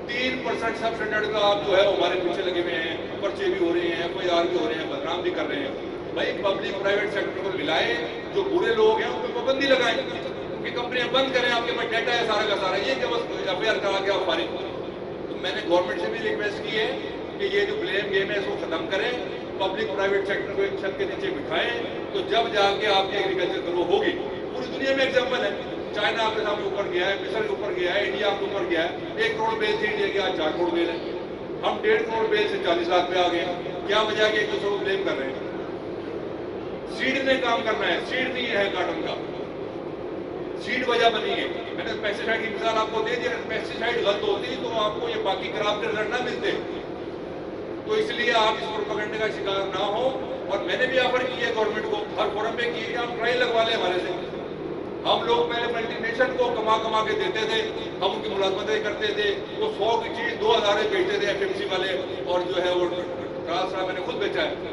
[SPEAKER 4] 3% سب اسٹینڈرڈ کا آپ جو ہے ہمارے پیچھے لگے ہوئے ہیں، پرچے بھی ہو رہے ہیں، FIR بھی ہو رہے ہیں، بدنام بھی کر رہے ہیں. بھائی پبلک پرائیویٹ سیکٹر کو ملائیں، جو برے لوگ ہیں ان پہ پابندی لگائیں، ان کی کمپنیاں بند کریں. آپ کے پاس ڈیٹا ہے سارا کا سارا، یہ کہ بس FIR کرا کے آپ فارغ. تو میں نے گورنمنٹ سے بھی ریکویسٹ کی ہے کہ یہ جو بلیم گیم ہے اس کو ختم کریں، پبلک پرائیویٹ سیکٹر کو ایک چھت کے نیچے بٹھائیں، تو جب جا کے آپ کی ایگریکلچر گرو ہوگی. پوری دنیا میں ایگزامپل ہے، چائنا آپ کے سامنے اوپر گیا ہے، مصر اوپر گیا ہے، انڈیا آپ کے اوپر گیا ہے. 1 کروڑ بیل سے انڈیا کے آج 4 کروڑ بیل ہے. ہم 1.5 کروڑ بیل سے 40 لاکھ پہ آ گئے ہیں. کیا وجہ کہ ایک دوسرے کو بلیم کر رہے ہیں؟ سیڈ نے کام کرنا ہے، سیڈ نہیں ہے کاٹن کا، سیڈ وجہ بنی ہے. میں نے پیسٹی سائڈ کی مثال آپ کو دے دی. اگر پیسٹی سائڈ غلط ہوتی تو آپ کو یہ باقی کراب کے رزلٹ نہ ملتے. تو اس لیے آپ اس پروپیگنڈے کا شکار نہ ہو. اور میں نے بھی آفر کی ہے گورنمنٹ کو، ہر فورم پہ کی ہے کہ آپ ٹرائل لگوا لیں ہمارے سے. ہم لوگ پہلے ملٹی نیشن کو کما کے دیتے تھے، ہم ان کی ملازمتیں کرتے تھے. وہ 100 کی چیز 2,000 بیچتے تھے FMC والے، اور جو ہے وہ میں نے خود بیچا ہے.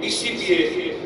[SPEAKER 1] PCPA,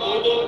[SPEAKER 5] 2-2,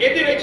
[SPEAKER 5] ਇਹਦੇ ਵਿੱਚ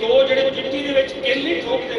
[SPEAKER 5] 2 ਜਿਹੜੇ ਮਿੱਟੀ ਦੇ ਵਿੱਚ ਕਿੱਲ ਨਹੀਂ ਠੋਕਦੇ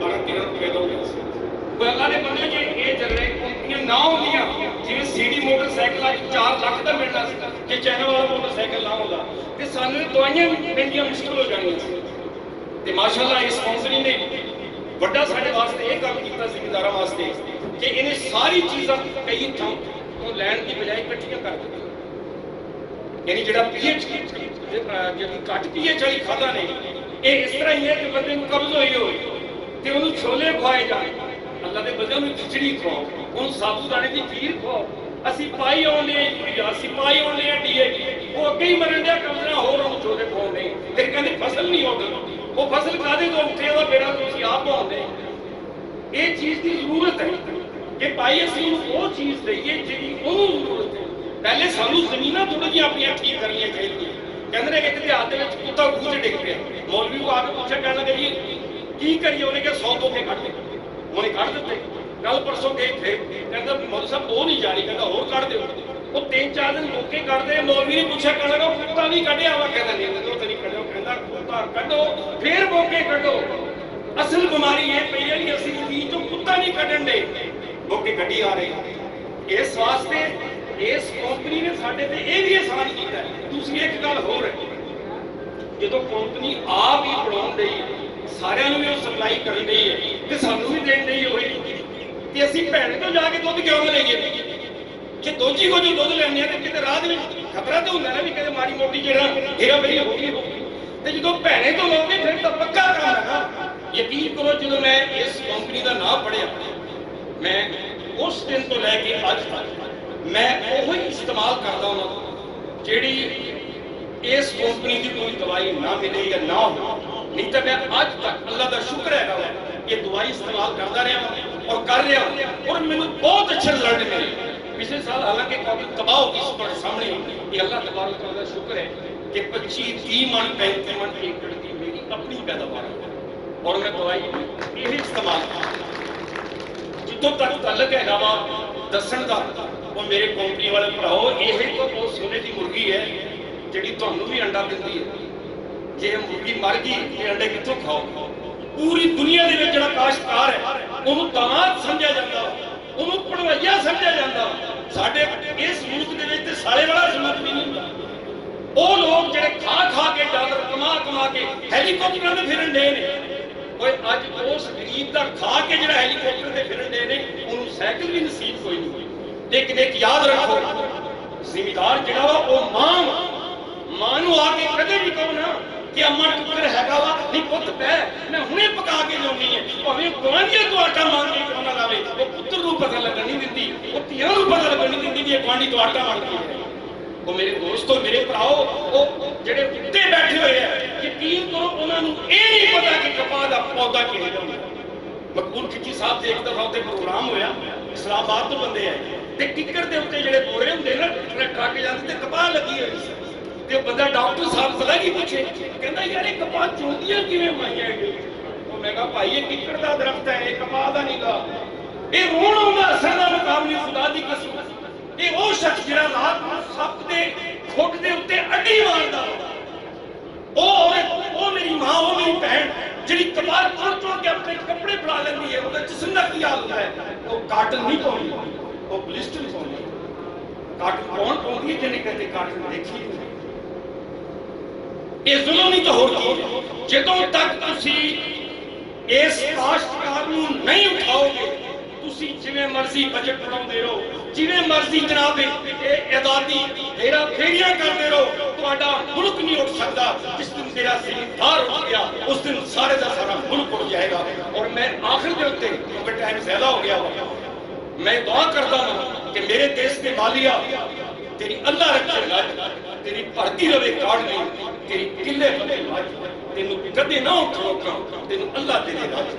[SPEAKER 5] 12 ਇਹਨਾਂ ਨੂੰ ਪੈਦਾ ਹੋ ਗਿਆ ਕੋਈ ਅੱਲਾ ਦੇ ਬੰਦੇ ਜੇ ਇਹ ਚੱਲ ਰਹੇ ਕੰਪਨੀਆਂ ਨਾ ਹੁੰਦੀਆਂ ਜਿਵੇਂ ਸੀਡੀ ਮੋਟਰਸਾਈਕਲਾਂ 'ਚ 4 ਲੱਖ ਦਾ ਮਿਲਣਾ ਸੀ ਜੇ ਚਾਈਨਾ ਵਾਲਾ ਮੋਟਰਸਾਈਕਲ ਨਾ ਹੁੰਦਾ ਤੇ ਸਾਨੂੰ ਦਵਾਈਆਂ ਵੀ ਮਹਿੰਗੀਆਂ ਮੁਸ਼ਕਲ ਹੋ ਜਾਣੀਆਂ ਸੀ ਤੇ ਮਾਸ਼ਾਅੱਲਾ ਇਸ ਕੰਪਨੀ ਨੇ ਵੱਡਾ ਸਾਡੇ ਵਾਸਤੇ ਇਹ ਕੰਮ ਕੀਤਾ ਜ਼ਿਮੀਂਦਾਰਾਂ ਵਾਸਤੇ ਕਿ ਇਹਨੇ ਸਾਰੀ ਚੀਜ਼ਾਂ ਕਈ ਥਾਂ ਤੋਂ ਲੈਣ ਦੀ ਬਜਾਏ ਇਕੱਠੀਆਂ ਕਰ ਦਿੱਤੀਆਂ ਯਾਨੀ ਜਿਹੜਾ ਪੀਐਚ ਜਿਹੜੀ ਘੱਟ ਪੀਐਚ ਵਾਲੀ ਖਾਦਾਂ ਨੇ ਇਹ ਇਸ ਤਰ੍ਹਾਂ ਹੀ ਹੈ ਕਿ ਬੰਦੇ ਨੂੰ ਕਬਜ਼ ਹੋਈ ਹੋਈ ਤੇ ਉਹਨੂੰ ਛੋਲੇ ਖਵਾਏ ਜਾਣ ਅੱਲਾ ਦੇ ਬੰਦੇ ਨੂੰ ਖਿਚੜੀ ਖਵਾਓ ਉਹਨੂੰ ਸਾਬੂਦਾਨੇ ਦੀ ਖੀਰ ਖਵਾਓ ਅਸੀਂ ਪਾਈ ਆਉਂਦੇ ਆ ਯੂਰੀਆ ਅਸੀਂ ਪਾਈ ਆਉਂਦੇ ਆ ਡੀਏਪੀ ਉਹ ਅੱਗੇ ਹੀ ਮਰਨ ਦਿਆ ਕਮਰਾ ਹੋਰ ਉਹਨੂੰ ਛੋਲੇ ਖਵਾਉਂਦੇ ਤੇ ਕਹਿੰਦੇ ਫਸਲ ਨਹੀਂ ਆਉਂਦੀ ਉਹ ਫਸਲ ਕਾਹਦੇ ਤੋਂ ਉੱਥੇ ਉਹਦਾ ਬੇੜਾ ਤੁਸੀਂ ਆਪ ਪਾਉਂਦੇ ਇਹ ਚੀਜ਼ ਦੀ ਜ਼ਰੂਰਤ ਹੈ ਕਿ ਭਾਈ ਅਸੀਂ ਉਹ ਚੀਜ਼ ਦਈਏ ਜਿਹੜੀ ਉਹਨੂੰ ਜ਼ਰੂਰਤ ਹੈ ਪਹਿਲੇ ਸਾਨੂੰ ਜ਼ਮੀਨਾਂ ਥੋੜ੍ਹੀਆਂ ਜਿਹੀਆਂ ਆਪਣੀਆਂ ਠੀਕ ਕਰਨੀਆਂ ਚਾਹੀਦੀਆਂ ਕਹਿੰਦੇ ਨੇ ਕਿ ਇਤਿਹਾਸ ਦੇ ਵਿੱਚ ਕੁੱਤਾ ਖੂਹ 'ਚ ਡਿੱਗ ਪਿਆ ਮੌਲਵੀ ਨੂੰ ਆ ਕੇ ਪੁੱਛਿਆ ਕਹਿਣ ਲੱਗੇ ਜੀ ਕੀ ਕਰੀਏ ਉਹਨੇ ਕਿਹਾ 100 ਬੋਕੇ ਕੱਢ ਦੇ ਉਹਨੇ ਕੱਢ ਦਿੱਤੇ ਕੱਲ ਪਰਸੋਂ ਗਏ ਫਿਰ ਕਹਿੰਦਾ ਮੌਲਵੀ ਸਾਹਿਬ ਉਹ ਨਹੀਂ ਜਾਰੀ ਕਹਿੰਦਾ ਹੋਰ ਕੱਢ ਦਿਓ ਉਹ 3-4 ਦਿਨ ਬੋਕੇ ਕੱਢਦੇ ਮੌਲਵੀ ਨੇ ਪੁੱਛਿਆ ਕਹਿਣ ਲੱਗਾ ਕੁੱਤਾ ਵੀ ਕੱਢਿਆ ਵਾ ਕਹਿੰਦਾ ਨਹੀਂ ਉਹ ਤਾਂ ਨਹੀਂ ਕੱਢਿਆ ਕਹਿੰਦਾ ਕੁੱਤਾ ਕੱਢੋ ਫਿਰ ਬੋਕੇ ਕੱਢੋ ਅਸਲ ਬਿਮਾਰੀ ਇਹ ਪਈ ਹੈ ਕਿ ਅਸੀਂ ਚੀਜ਼ ਤੋਂ ਕੁੱਤਾ ਨਹੀਂ ਕੱਢਣ ਦੇ ਬੋਕੇ ਕੱਢੀ ਆ ਰਹੇ ਇਸ ਵਾਸਤੇ ਇਸ ਕੰਪਨੀ ਨੇ ਸਾਡੇ ਤੇ ਇਹ ਵੀ ਆਸਾਨ ਕੀਤਾ ਦੂਸਰੀ ਇੱਕ ਗੱਲ ਹੋਰ ਹੈ ਜਦੋਂ ਕੰਪਨੀ ਆਪ ਹੀ ਬਣਾਉਣ ਲਈ ਸਾਰਿਆਂ ਨੂੰ ਵੀ ਉਹ ਸਪਲਾਈ ਕਰਨ ਲਈ ਹੈ ਤੇ ਸਾਨੂੰ ਵੀ ਦੇਣ ਲਈ ਹੋਈ ਤੇ ਅਸੀਂ ਭੈਣ ਤੋਂ ਜਾ ਕੇ ਦੁੱਧ ਕਿਉਂ ਨਾ ਲਈਏ ਜੇ ਦੋਜੀ ਕੋ ਜੋ ਦੁੱਧ ਲੈਣੇ ਆ ਤੇ ਕਿਤੇ ਰਾਹ ਦੇ ਵਿੱਚ ਖਤਰਾ ਤਾਂ ਹੁੰਦਾ ਨਾ ਵੀ ਕਿਤੇ ਮਾੜੀ ਮੋਟੀ ਜਿਹੜਾ ਹੀਰਾ ਬਈ ਹੋ ਗਈ ਤੇ ਜਦੋਂ ਭੈਣੇ ਤੋਂ ਲਾਉਂਦੇ ਫਿਰ ਤਾਂ ਪੱਕਾ ਕੰਮ ਹੈ ਯਕੀਨ ਕਰੋ ਜਦੋਂ ਮੈਂ ਇਸ ਕੰਪਨੀ ਦਾ ਨਾਮ ਪੜਿਆ ਮੈਂ ਉਸ ਦਿਨ ਤੋਂ ਲੈ ਕੇ ਅੱਜ ਤੱਕ ਮੈਂ ਉਹੀ ਇਸਤੇਮਾਲ ਕਰਦਾ ਹਾਂ ਜਿਹੜੀ ਇਸ ਕੰਪਨੀ ਦੀ ਕੋਈ ਦਵਾਈ ਨਾ ਮਿਲੇ ਜਾਂ ਨਾ ਹੋ ਨਹੀਂ ਤਾਂ ਮੈਂ ਅੱਜ ਤੱਕ ਅੱਲਾ ਦਾ ਸ਼ੁਕਰ ਹੈਗਾ ਇਹ ਦਵਾਈ ਇਸਤੇਮਾਲ ਕਰਦਾ ਰਿਹਾ ਔਰ ਕਰ ਰਿਹਾ ਔਰ ਮੈਨੂੰ ਬਹੁਤ ਅੱਛੇ ਰਿਜ਼ਲਟ ਮਿਲੇ ਪਿਛਲੇ ਸਾਲ ਹਾਲਾਂਕਿ ਕਾਫੀ ਤਬਾਹ ਹੋ ਗਈ ਸੀ ਤੁਹਾਡੇ ਸਾਹਮਣੇ ਇਹ ਅੱਲਾ ਤਬਾਰਕ ਦਾ ਸ਼ੁਕਰ ਹੈ ਕਿ 25-30 ਮਣ 35 ਮਣ ਏਕੜ ਦੀ ਮੇਰੀ ਆਪਣੀ ਪੈਦਾਵਾਰ ਹੈ ਔਰ ਮੈਂ ਦਵਾਈ ਇਹ ਇਸਤੇਮਾਲ ਜਿੱਥੋਂ ਤੱਕ ਤਾਲੁਕ ਹੈਗਾ ਵਾ ਦੱਸਣ ਦਾ ਉਹ ਮੇਰੇ ਕੰਪਨੀ ਵਾਲੇ ਭਰਾਓ ਇਹ ਤਾਂ ਬਹੁਤ ਸੋਨੇ ਦੀ ਮੁਰਗੀ ਹੈ ਜਿਹੜੀ ਤੁਹਾਨੂੰ ਵੀ ਅੰਡਾ ਦਿੰਦੀ ਹੈ ਜੇ ਮੁਰਗੀ ਮਰ ਗਈ ਤੇ ਅੰਡੇ ਕਿੱਥੋਂ ਖਾਓ ਪੂਰੀ ਦੁਨੀਆ ਦੇ ਵਿੱਚ ਜਿਹੜਾ ਕਾਸ਼ਤਕਾਰ ਹੈ ਉਹਨੂੰ ਦਾਮਾਦ ਸਮਝਿਆ ਜਾਂਦਾ ਉਹਨੂੰ ਪੜਵਈਆ ਸਮਝਿਆ ਜਾਂਦਾ ਸਾਡੇ ਇਸ ਮੁਲਕ ਦੇ ਵਿੱਚ ਤੇ ਸਾਲੇ ਵਾਲਾ ਸਮਝ ਵੀ ਨਹੀਂ ਹੁੰਦਾ ਉਹ ਲੋਕ ਜਿਹੜੇ ਖਾ ਕੇ ਡਾਲਰ ਕਮਾ ਕੇ ਹੈਲੀਕਾਪਟਰਾਂ ਤੇ ਫਿਰਨ ਦੇ ਨੇ ਓਏ ਅੱਜ ਉਸ ਗਰੀਬ ਦਾ ਖਾ ਕੇ ਜਿਹੜਾ ਹੈਲੀਕਾਪਟਰ ਤੇ ਫਿਰਨ ਦੇ ਨੇ ਉਹਨੂੰ ਸਾਈਕਲ ਵੀ ਨਸੀਬ ਕੋਈ ਨਹੀਂ ਦੇਖ ਯਾਦ ਰੱਖੋ ਜ਼ਿਮੀਦਾਰ ਜਿਹੜਾ ਵਾ ਉਹ ਮਾਂ ਨੂੰ ਆ ਕੇ ਕਦੇ ਵੀ ਕਹੋ ਨਾ ਕਿ ਅੰਮਾ ਟੁੱਕਰ ਹੈਗਾ ਵਾ ਨਹੀਂ ਪੁੱਤ ਬੈ ਮੈਂ ਹੁਣੇ ਪਕਾ ਕੇ ਲਿਆਉਣੀ ਹੈ ਭਾਵੇਂ ਗੁਆਂਢੀਆਂ ਤੋਂ ਆਟਾ ਮੰਗ ਕੇ ਕਿਉਂ ਨਾ ਲਾਵੇ ਉਹ ਪੁੱਤਰ ਨੂੰ ਪਤਾ ਲੱਗਣ ਨਹੀਂ ਦਿੰਦੀ ਉਹ ਧੀਆਂ ਨੂੰ ਪਤਾ ਲੱਗਣ ਨਹੀਂ ਦਿੰਦੀ ਵੀ ਇਹ ਗੁਆਂਢੀ ਤੋਂ ਆਟਾ ਮੰਗਦੀ ਹੈ ਉਹ ਮੇਰੇ ਦੋਸਤੋ ਮੇਰੇ ਭਰਾਓ ਉਹ ਜਿਹੜੇ ਉੱਤੇ ਬੈਠੇ ਹੋਏ ਆ ਯਕੀਨ ਕਰੋ ਉਹਨਾਂ ਨੂੰ ਇਹ ਨਹੀਂ ਪਤਾ ਕਿ ਕਪਾਹ ਦਾ ਪੌਦਾ ਕਿਹੋ ਜਿਹਾ ਹੁੰਦਾ ਮਕਬੂਲ ਖਿੱਚੀ ਸਾਹਿਬ ਦੇ ਇੱਕ ਦਫਾ ਉੱਤੇ ਪ੍ਰੋਗਰਾਮ ਹੋਇਆ ਇਸਲਾਮਾਬਾਦ ਤੋਂ ਬੰਦੇ ਆਏ ਤੇ ਕਿੱਕਰ ਦੇ ਉੱਤੇ ਜਿਹੜੇ ਬੋਰੇ ਹੁੰਦੇ ਨਾ ਟਰੱਕ ਜਾਂਦੇ ਤੇ ਕਪਾਹ ਲੱਗੀ ਹੋਈ ਸੀ ਤੇ ਉਹ ਬੰਦਾ ਡਾਕਟਰ ਸਾਹਿਬ ਪਤਾ ਕੀ ਪੁੱਛੇ ਕਹਿੰਦਾ ਯਾਰ ਇਹ ਕਪਾਹ ਚੋਂਦੀਆਂ ਕਿਵੇਂ ਪਾਈਆਂ ਉਹ ਮੈਂ ਕਿਹਾ ਭਾਈ ਇਹ ਕਿੱਕਰ ਦਾ ਦਰਖਤ ਹੈ ਇਹ ਕਪਾਹ ਦਾ ਨਹੀਂਗਾ ਇਹ ਰੋਣ ਆਉਂਦਾ ਅਸਰ ਦਾ ਮੁਕਾਮ ਨਹੀਂ ਖੁਦਾ ਦੀ ਕਸਮ ਇਹ ਉਹ ਸ਼ਖਸ ਜਿਹੜਾ ਰਾਤ ਨੂੰ ਸੱਪ ਦੇ ਖੁੱਡ ਦੇ ਉੱਤੇ ਅੱਡੀ ਮਾਰਦਾ ਉਹ ਮੇਰੀ ਮਾਂ ਉਹ ਮੇਰੀ ਭੈਣ ਜਿਹੜੀ ਕਪਾਹ ਚੋਂ ਕੇ ਆਪਣੇ ਕੱਪੜੇ ਫੜਾ ਲੈਂਦੀ ਹੈ ਉਹਦਾ ਜਿਸਮ ਦਾ ਕੀ ਹਾਲ ਹੁੰਦਾ ਹੈ ਉਹ ਕਾਟਨ ਨਹੀਂ ਪਾਉਂਦੀ ਉਹ ਬਲਿਸਟਰ ਪਾਉਂਦੀ ਕਾਟਨ ਕੌਣ ਪਾਉਂਦੀ ਹੈ ਜਿਹਨੇ ਕਦੇ ਕਾਟਨ ਦੇਖੀ ਨਹੀਂ ਇਹ ਜ਼ੁਲਮ ਨਹੀਂ ਤਾਂ ਹੋਰ ਕੀ ਜਦੋਂ ਤੱਕ ਤੁਸੀਂ ਇਸ ਕਾਸ਼ਤਕਾਰ ਨੂੰ ਨਹੀਂ ਉਠਾਓਗੇ ਤੁਸੀਂ ਜਿਵੇਂ ਮਰਜ਼ੀ ਬਜਟ ਬਣਾਉਂਦੇ ਰਹੋ ਜਿਵੇਂ ਮਰਜ਼ੀ ਜਨਾਬ ਇਹ ਆਜ਼ਾਦੀ ਤੇਰਾ ਫੇਰੀਆਂ ਕਰਦੇ ਰਹੋ ਤੁਹਾਡਾ ਮੁਲਕ ਨਹੀਂ ਉੱਠ ਸਕਦਾ ਜਿਸ ਦਿਨ ਤੇਰਾ ਜ਼ਿਮੀਂਦਾਰ ਉੱਠ ਗਿਆ ਉਸ ਦਿਨ ਸਾਰੇ ਦਾ ਸਾਰਾ ਮੁਲਕ ਉੱਠ ਜਾਏਗਾ ਔਰ ਮੈਂ ਆਖਿਰ ਦੇ ਉੱਤੇ ਕਿਉਂਕਿ ਟਾਈਮ ਜ਼ਿਆਦਾ ਹੋ ਗਿਆ ਮੈਂ ਦੁਆ ਕਰਦਾ ਹਾਂ ਕਿ ਮੇਰੇ ਦੇਸ਼ ਦੇ ਮਾਲੀਆ ਤੇਰੀ ਅੱਲਾ ਰੱਖੇ ਲੱਜ ਤੇਰੀ ਭਰਤੀ ਰਵੇ ਕਾੜ ਨਹੀਂ ਤੇਰੀ ਕਿੱਲੇ ਬਣੇ ਲੱਜ ਤੈਨੂੰ ਕਦੇ ਨਾ ਉਠਾਉਗਾ ਤੈਨੂੰ ਅੱਲਾ ਦੇਵੇ ਲੱਜ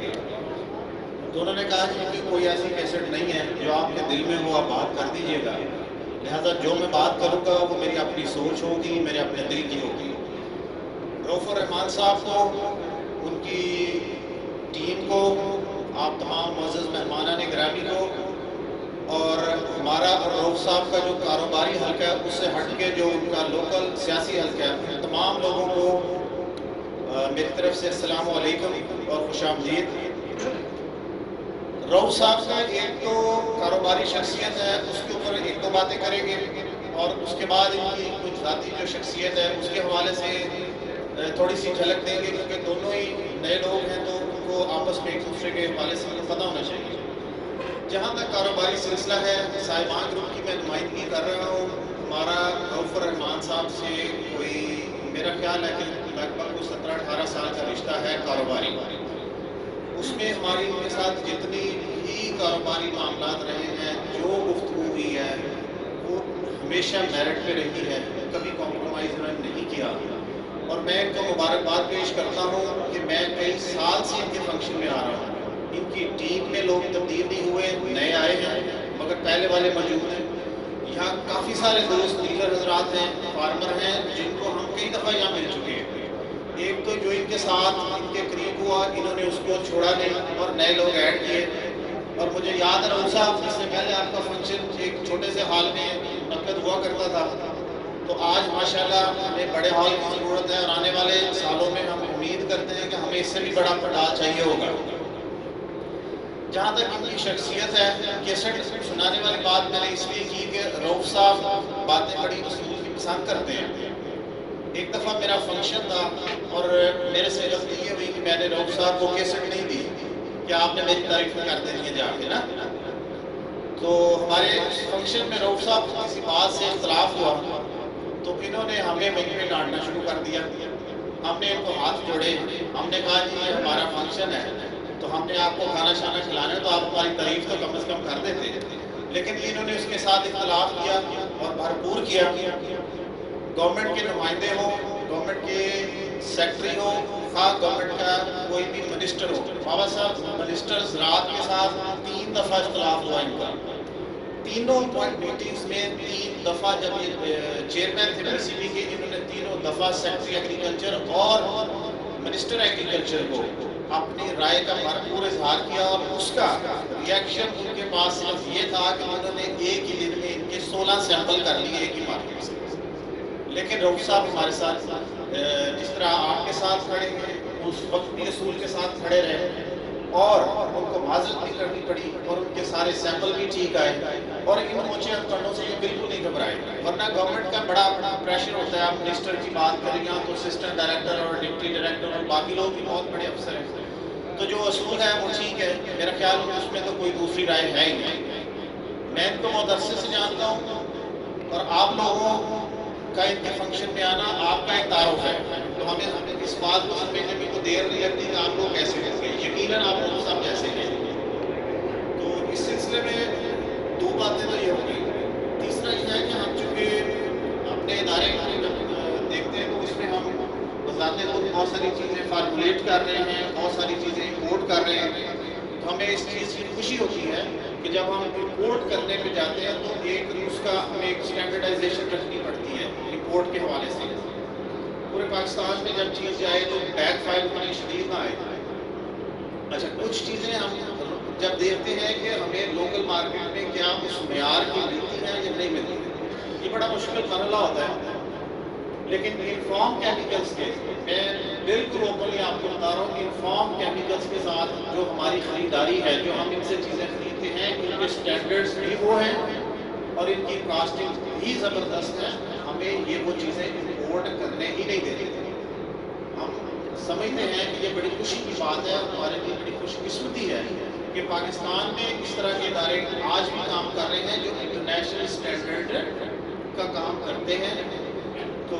[SPEAKER 2] کے. تو انہوں نے کہا جی کہ کوئی ایسی کیسٹ نہیں ہے جو آپ کے دل میں ہو آپ بات کر دیجیے گا, لہٰذا جو میں بات کروں گا وہ میری اپنی سوچ ہوگی, میرے اپنے دل کی ہوگی. رؤف الرحمان صاحب کو, ان کی ٹیم کو, آپ تمام معزز مہمانان گرامی کو, اور ہمارا رؤف صاحب کا جو کاروباری حلقہ ہے اس سے ہٹ کے جو ان کا لوکل سیاسی حلقہ ہے, تمام لوگوں کو میری طرف سے السلام علیکم اور خوش آمدید. رؤف صاحب کا ایک تو کاروباری شخصیت ہے, اس کے اوپر ایک دو باتیں کریں گے, اور اس کے بعد ان کی کچھ ذاتی جو شخصیت ہے اس کے حوالے سے تھوڑی سی جھلک دیں گے, کیونکہ دونوں ہی نئے لوگ ہیں تو ان کو آپس میں ایک دوسرے کے حوالے سے پتہ ہونا چاہیے. جہاں تک کاروباری سلسلہ ہے, صاحبان گروپ کی میں نمائندگی کر رہا ہوں. ہمارا رؤف الرحمان صاحب سے کوئی میرا خیال ہے کہ لگ بھگ 17-18 سال کا رشتہ ہے کاروباری. اس میں ہماری ان کے ساتھ جتنی بھی کاروباری معاملات رہے ہیں, جو گفتگو ہوئی ہے وہ ہمیشہ میرٹ پہ رہی ہے, کبھی کمپرومائز انہوں نے نہیں کیا. اور میں ان کو مبارکباد پیش کرتا ہوں کہ میں کئی سال سے ان کے فنکشن میں آ رہا ہوں. ان کی ٹیم میں لوگ تبدیل نہیں ہوئے, نئے آئے ہیں مگر پہلے والے موجود ہیں. یہاں کافی سارے دوست ڈیلر حضرات ہیں, فارمر ہیں, جن کو ہم کئی دفعہ یہاں مل چکے ہیں. ایک تو جو ان کے ساتھ ان کے قریب ہوا, انہوں نے اس کو چھوڑا نہیں اور نئے لوگ ایڈ کیے. اور مجھے یاد ہے رؤف صاحب, اس سے پہلے آپ کا فنکشن ایک چھوٹے سے ہال میں منعقد ہوا کرتا تھا, تو آج ماشاءاللہ ہمیں بڑے ہال کی ضرورت ہے, اور آنے والے سالوں میں ہم امید کرتے ہیں کہ ہمیں اس سے بھی بڑا پنڈال چاہیے ہوگا. جہاں تک ان کی شخصیت ہے, کیسٹ سنانے والی بات میں نے اس لیے کی کہ رؤف صاحب باتیں بڑی اصول کی پسند کرتے ہیں. ایک دفعہ میرا فنکشن تھا اور میرے سے غلطی یہ ہوئی کہ میں نے رؤف صاحب کو کیسٹ نہیں دی کہ آپ نے میری تعریف کر دینی ہے جا کے نا. تو ہمارے فنکشن میں رؤف صاحب کو کسی بات سے اختلاف ہوا, تو انہوں نے ہمیں وہیں پہ ڈانٹنا شروع کر دیا. ہم نے ان کو ہاتھ جوڑے, ہم نے کہا جی یہ ہمارا فنکشن ہے, تو ہم نے آپ کو کھانا شانا کھلانا ہے تو آپ ہماری تعریف تو کم از کم کر دیتے. لیکن انہوں نے اس کے ساتھ اختلاف کیا اور بھرپور کیا. گورنمنٹ کے نمائندے ہوں, گورنمنٹ کے سیکٹری ہوں, خواہ گورنمنٹ کا کوئی بھی منسٹر ہو, بابا صاحب منسٹر زراعت کے ساتھ 3 دفعہ اختلاف ہوا ان کا. تینوں پوائنٹ میٹنگز میں 3 دفعہ, جب یہ چیئرمین تھے پی سی بی کے, انہوں نے تینوں دفعہ سیکٹری ایگریکلچر اور منسٹر ایگریکلچر کو اپنی رائے کا بھرپور اظہار کیا. اور اس کا ریئیکشن ان کے پاس صرف یہ تھا کہ انہوں نے ایک ہی دن میں ان کے 16 سیمپل کر لیے ایک ہی مارکیٹ سے. لیکن رؤف صاحب ہمارے ساتھ جس طرح آپ کے ساتھ کھڑے ہیں, اس وقت بھی اصول کے ساتھ کھڑے رہے, اور ان کو معذرت بھی کرنی پڑی, اور ان کے سارے سیمپل بھی ٹھیک آئے, اور ان اونچے کنڈوں سے یہ بالکل نہیں گھبرائے. ورنہ گورنمنٹ کا بڑا پریشر ہوتا ہے, آپ منسٹر کی بات کریں گے تو اسسٹنٹ ڈائریکٹر اور ڈپٹی ڈائریکٹر اور باقی لوگ بھی بہت بڑے افسر ہیں, تو جو اصول ہے وہ ٹھیک ہے. میرا خیال ہے اس میں تو کوئی دوسری رائے ہے ہی نہیں. میں ان کو مدرسے سے جانتا ہوں, اور آپ لوگوں کا ان کے فنکشن میں آنا آپ کا ایک تعارف ہے, تو ہمیں اس بات کو سمجھنے میں کوئی دیر نہیں لگتی کہ آپ لوگ کیسے ہیں. یقیناً آپ لوگ سب کیسے ہیں. تو اس سلسلے میں 2 باتیں تو یہ ہوگی. تیسرا یہ ہے کہ ہم چونکہ اپنے ادارے دیکھتے ہیں تو اس میں ہم بذات خود بہت ساری چیزیں فارمولیٹ کر رہے ہیں, بہت ساری چیزیں امپورٹ کر رہے ہیں. تو ہمیں اس چیز کی خوشی ہوتی ہے کہ جب ہم امپورٹ کرنے پہ جاتے ہیں تو ایک اس کا ہمیں ایک اسٹینڈرڈائزیشن رکھنی پڑتی ہے امپورٹ کے حوالے سے. پورے پاکستان میں جب چیز جائے تو بیک فائل ہماری شدید نہ آئے. اچھا, کچھ چیزیں ہم جب دیکھتے ہیں کہ ہمیں لوکل مارکیٹ میں کیا اس معیار کی ملتی ہے یا نہیں ملتی, یہ بڑا مشکل مرحلہ ہوتا ہے. لیکن انفارم کیمیکلز کے, میں بالکل اوپنلی آپ کو بتا رہا ہوں کہ انفارم کیمیکلز کے ساتھ جو ہماری خریداری ہے, جو ہم ان سے چیزیں خریدتے ہیں, ان کے سٹینڈرڈز بھی وہ ہیں اور ان کی کاسٹنگ بھی زبردست ہے. ہمیں یہ وہ چیزیں امپورٹ کرنے ہی نہیں دیتے. ہم سمجھتے ہیں کہ یہ بڑی خوشی کی بات ہے, ہمارے لیے بڑی خوش قسمتی ہے کہ پاکستان میں اس طرح کے ادارے آج بھی کام کر رہے ہیں جو انٹرنیشنل سٹینڈرڈ کا کام کرتے ہیں. تو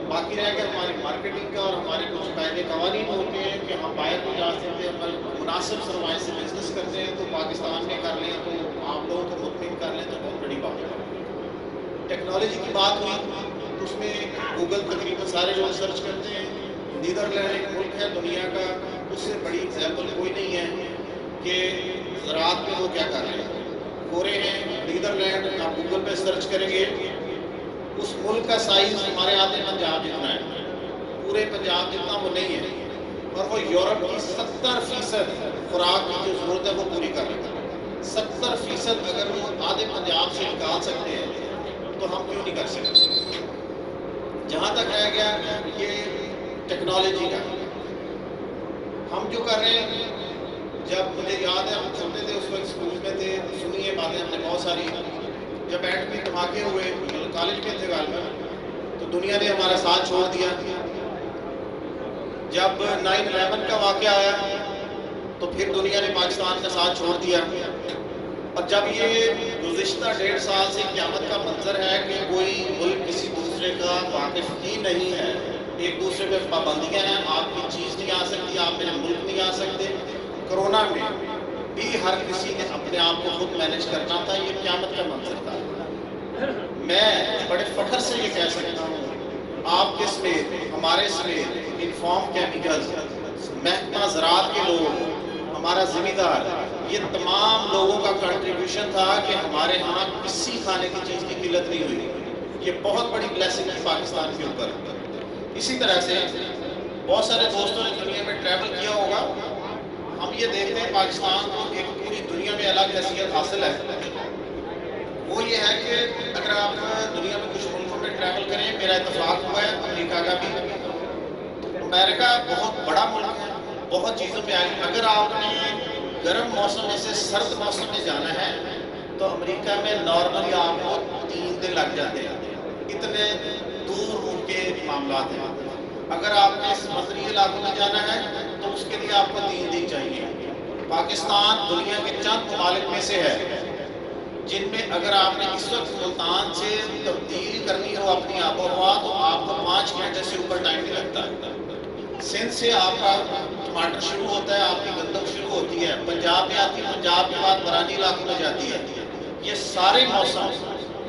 [SPEAKER 2] باقی رہ گیا ہماری مارکیٹنگ کا, اور ہمارے کچھ قاعدے قوانین ہوتے ہیں کہ ہم باہر کو جا سکتے ہیں, مناسب سرمایہ سے بزنس کرتے ہیں, تو پاکستان میں کر لیں تو آپ لوگوں کو مطمئن کر لیں تو بہت بڑی بات ہے. ٹیکنالوجی کی بات ہوئی تو اس میں گوگل تقریباً سارے لوگ سرچ کرتے ہیں. نیدرلینڈ ایک ملک ہے دنیا کا اس سے بڑی ایگزامپل کوئی نہیں ہے کہ زراعت میں وہ کیا کر رہے ہیں. گورے ہیں نیدرلینڈ، آپ گوگل پہ سرچ کریں گے، اس ملک کا سائز ہمارے آدھے پنجاب جتنا ہے، پورے پنجاب جتنا وہ نہیں ہے، اور وہ یورپ کی 70% خوراک کی جو ضرورت ہے وہ پوری کر رہے ہیں. 70% اگر وہ آدھے پنجاب سے نکال سکتے ہیں تو ہم کیوں نہیں کر سکتے. جہاں تک رہ گیا یہ ٹیکنالوجی کا، ہم جو کر رہے ہیں، جب مجھے یاد ہے ہم سنتے تھے اس وقت اسکول میں تھے، سنی یہ باتیں ہم نے بہت ساری. جب ایٹمی دھماکے ہوئے کالج میں تھے غالباً، تو دنیا نے ہمارا ساتھ چھوڑ دیا. جب 9/11 کا واقعہ آیا تو پھر دنیا نے پاکستان کا ساتھ چھوڑ دیا. اور جب یہ گزشتہ 1.5 سال سے قیامت کا منظر ہے کہ کوئی ملک کسی دوسرے کا واقف ہی نہیں ہے، ایک دوسرے پہ پابندیاں ہیں، آپ کی چیز نہیں آ سکتی، آپ میرے ملک نہیں آ سکتے. کرونا میں بھی ہر کسی نے اپنے آپ کو خود مینج کرنا تھا. یہ قیامت کا منظر تھا. میں بڑے فخر سے یہ کہہ سکتا ہوں، آپ کے سمیت، ہمارے سمیت، انفارم کیمیکلز، محکمہ زراعت کے لوگ، ہمارا ذمہ دار، یہ تمام لوگوں کا کنٹریبیوشن تھا کہ ہمارے ہاں کسی کھانے کی چیز کی قلت نہیں ہوئی. یہ بہت بڑی بلیسنگ ہے پاکستان کے اوپر. اسی طرح سے بہت سارے دوستوں نے دنیا میں ٹریول کیا ہوگا. ہم یہ دیکھتے ہیں پاکستان کو ایک پوری دنیا میں الگ حیثیت حاصل ہے. وہ یہ ہے کہ اگر آپ دنیا میں کچھ ملکوں میں ٹریول کریں، میرا اتفاق ہوا ہے امریکہ کا بھی. امریکہ بہت بڑا ملک ہے، بہت چیزوں پہ آئے. اگر آپ نے گرم موسم میں سے سرد موسم میں جانا ہے تو امریکہ میں نارملی آپ کو 3 دن لگ جاتے ہیں. اتنے دور ان کے معاملات ہیں. اگر آپ نے سمندری علاقوں میں جانا ہے تو اس کے لیے آپ کو 3 دن چاہیے. پاکستان دنیا کے چند ممالک میں سے ہے جن میں اگر آپ نے اس وقت ملتان سے تبدیل کرنی ہو اپنی آب و ہوا تو آپ کو 5 گھنٹے سے اوپر ٹائم نہیں لگتا. سندھ سے آپ کا ٹماٹر شروع ہوتا ہے، آپ کی گندم شروع ہوتی ہے، پنجاب میں آتی ہے، پنجاب کے بعد برانی علاقوں میں جاتی ہے. یہ سارے موسم،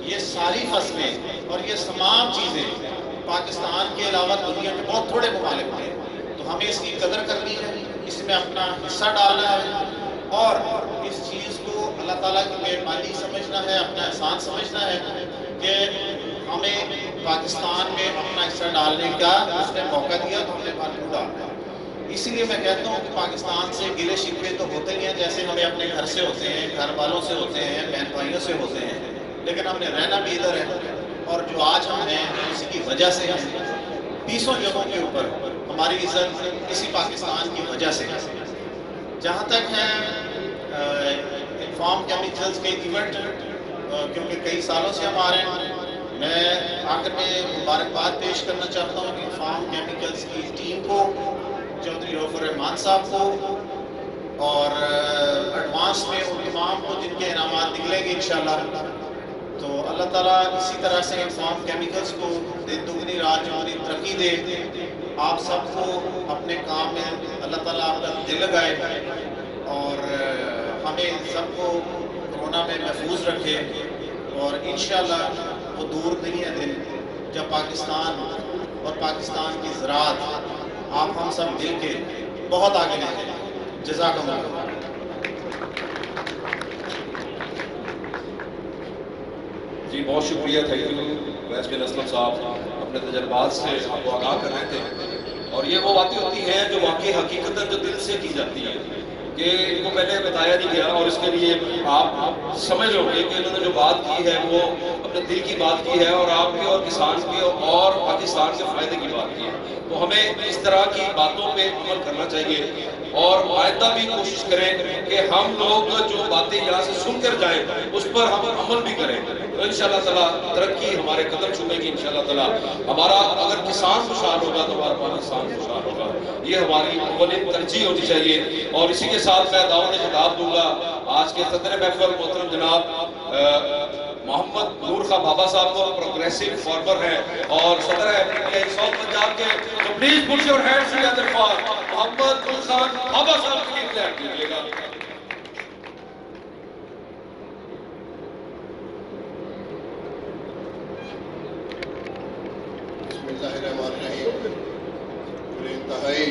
[SPEAKER 2] یہ ساری فصلیں اور یہ تمام چیزیں پاکستان کے علاوہ دنیا میں بہت تھوڑے ممالک میں. تو ہمیں اس کی قدر کرنی ہے، اس میں اپنا حصہ ڈالنا ہے، اور اس چیز کو اللہ تعالیٰ کی مہربانی سمجھنا ہے، اپنا احسان سمجھنا ہے کہ ہمیں پاکستان میں اپنا حصہ ڈالنے کا اس نے موقع دیا تو ہم نے بھرپور ڈالنا ہے. اسی لیے میں کہتا ہوں کہ پاکستان سے گلے شکوے تو ہوتے ہی ہیں، جیسے ہمیں اپنے گھر سے ہوتے ہیں، گھر والوں سے ہوتے ہیں، بہن بھائیوں سے ہوتے ہیں. لیکن ہم نے رہنا بھی ادھر ہے، اور جو آج ہم ہیں اس کی وجہ سے ہیں. 20 جگہوں کے اوپر ہماری عزت اسی پاکستان کی وجہ سے. جہاں تک ہے انفارم کیمیکلز کے ایونٹ، کیونکہ کئی سالوں سے ہم آ رہے ہیں، میں آخر میں مبارکباد پیش کرنا چاہتا ہوں انفارم کیمیکلز کی ٹیم کو، چودھری رؤف الرحمان صاحب کو، اور ایڈوانس میں ان تمام کو جن کے انعامات نکلیں گے انشاءاللہ. تو اللہ تعالیٰ اسی طرح سے انفارم کیمیکلز کو دن دگنی رات چوگنی ترقی دے. آپ سب کو اپنے کام میں اللہ تعالیٰ آپ کا دل لگائے، اور ہمیں سب کو کورونا میں محفوظ رکھے. اور انشاءاللہ وہ دور نہیں ہے دن جب پاکستان اور پاکستان کی زراعت آپ ہم سب مل کے بہت آگے لے جائیں. جزاکم اللہ.
[SPEAKER 1] جی بہت شکریہ، تھینک یو ویس بن اسلم صاحب، اپنے تجربات سے آپ کو آگاہ کر رہے تھے. اور یہ وہ باتیں ہوتی ہیں جو واقعی حقیقتاً جو دل سے کی جاتی ہیں، کہ ان کو پہلے بتایا نہیں گیا، اور اس کے لیے آپ سمجھ لو گے کہ انہوں نے جو بات کی ہے وہ اپنے دل کی بات کی ہے، اور آپ کے اور کسان کے اور پاکستان کے فائدے کی بات کی ہے. تو ہمیں اس طرح کی باتوں پہ عمل کرنا چاہیے، اور آئندہ بھی کوشش کریں کہ ہم لوگ جو باتیں یہاں سے سن کر جائیں اس پر ہم عمل بھی کریں. تو انشاءاللہ تعالیٰ ترقی ہمارے قدم چومے گی انشاءاللہ تعالیٰ. ہمارا اگر کسان خوشحال ہوگا تو ہمارا پاکستان خوشحال ہوگا. یہ ہماری اولین ترجیح ہونی چاہیے. اور اسی کے ساتھ میں دعوت خطاب دوں گا آج کے صدر محفل محترم جناب محمد نور خان بابا صاحب کو، پروگریسو فارمر ہیں اور صدر ہے ساؤتھ پنجاب کے. تو please put your hands together for Muhammad Noor Khan Baba Sahib کی کلیئر کیجیے گا.
[SPEAKER 2] بسم اللہ الرحمن الرحیم. انتہائی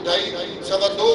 [SPEAKER 6] 2.5-2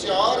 [SPEAKER 6] 4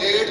[SPEAKER 6] 1.5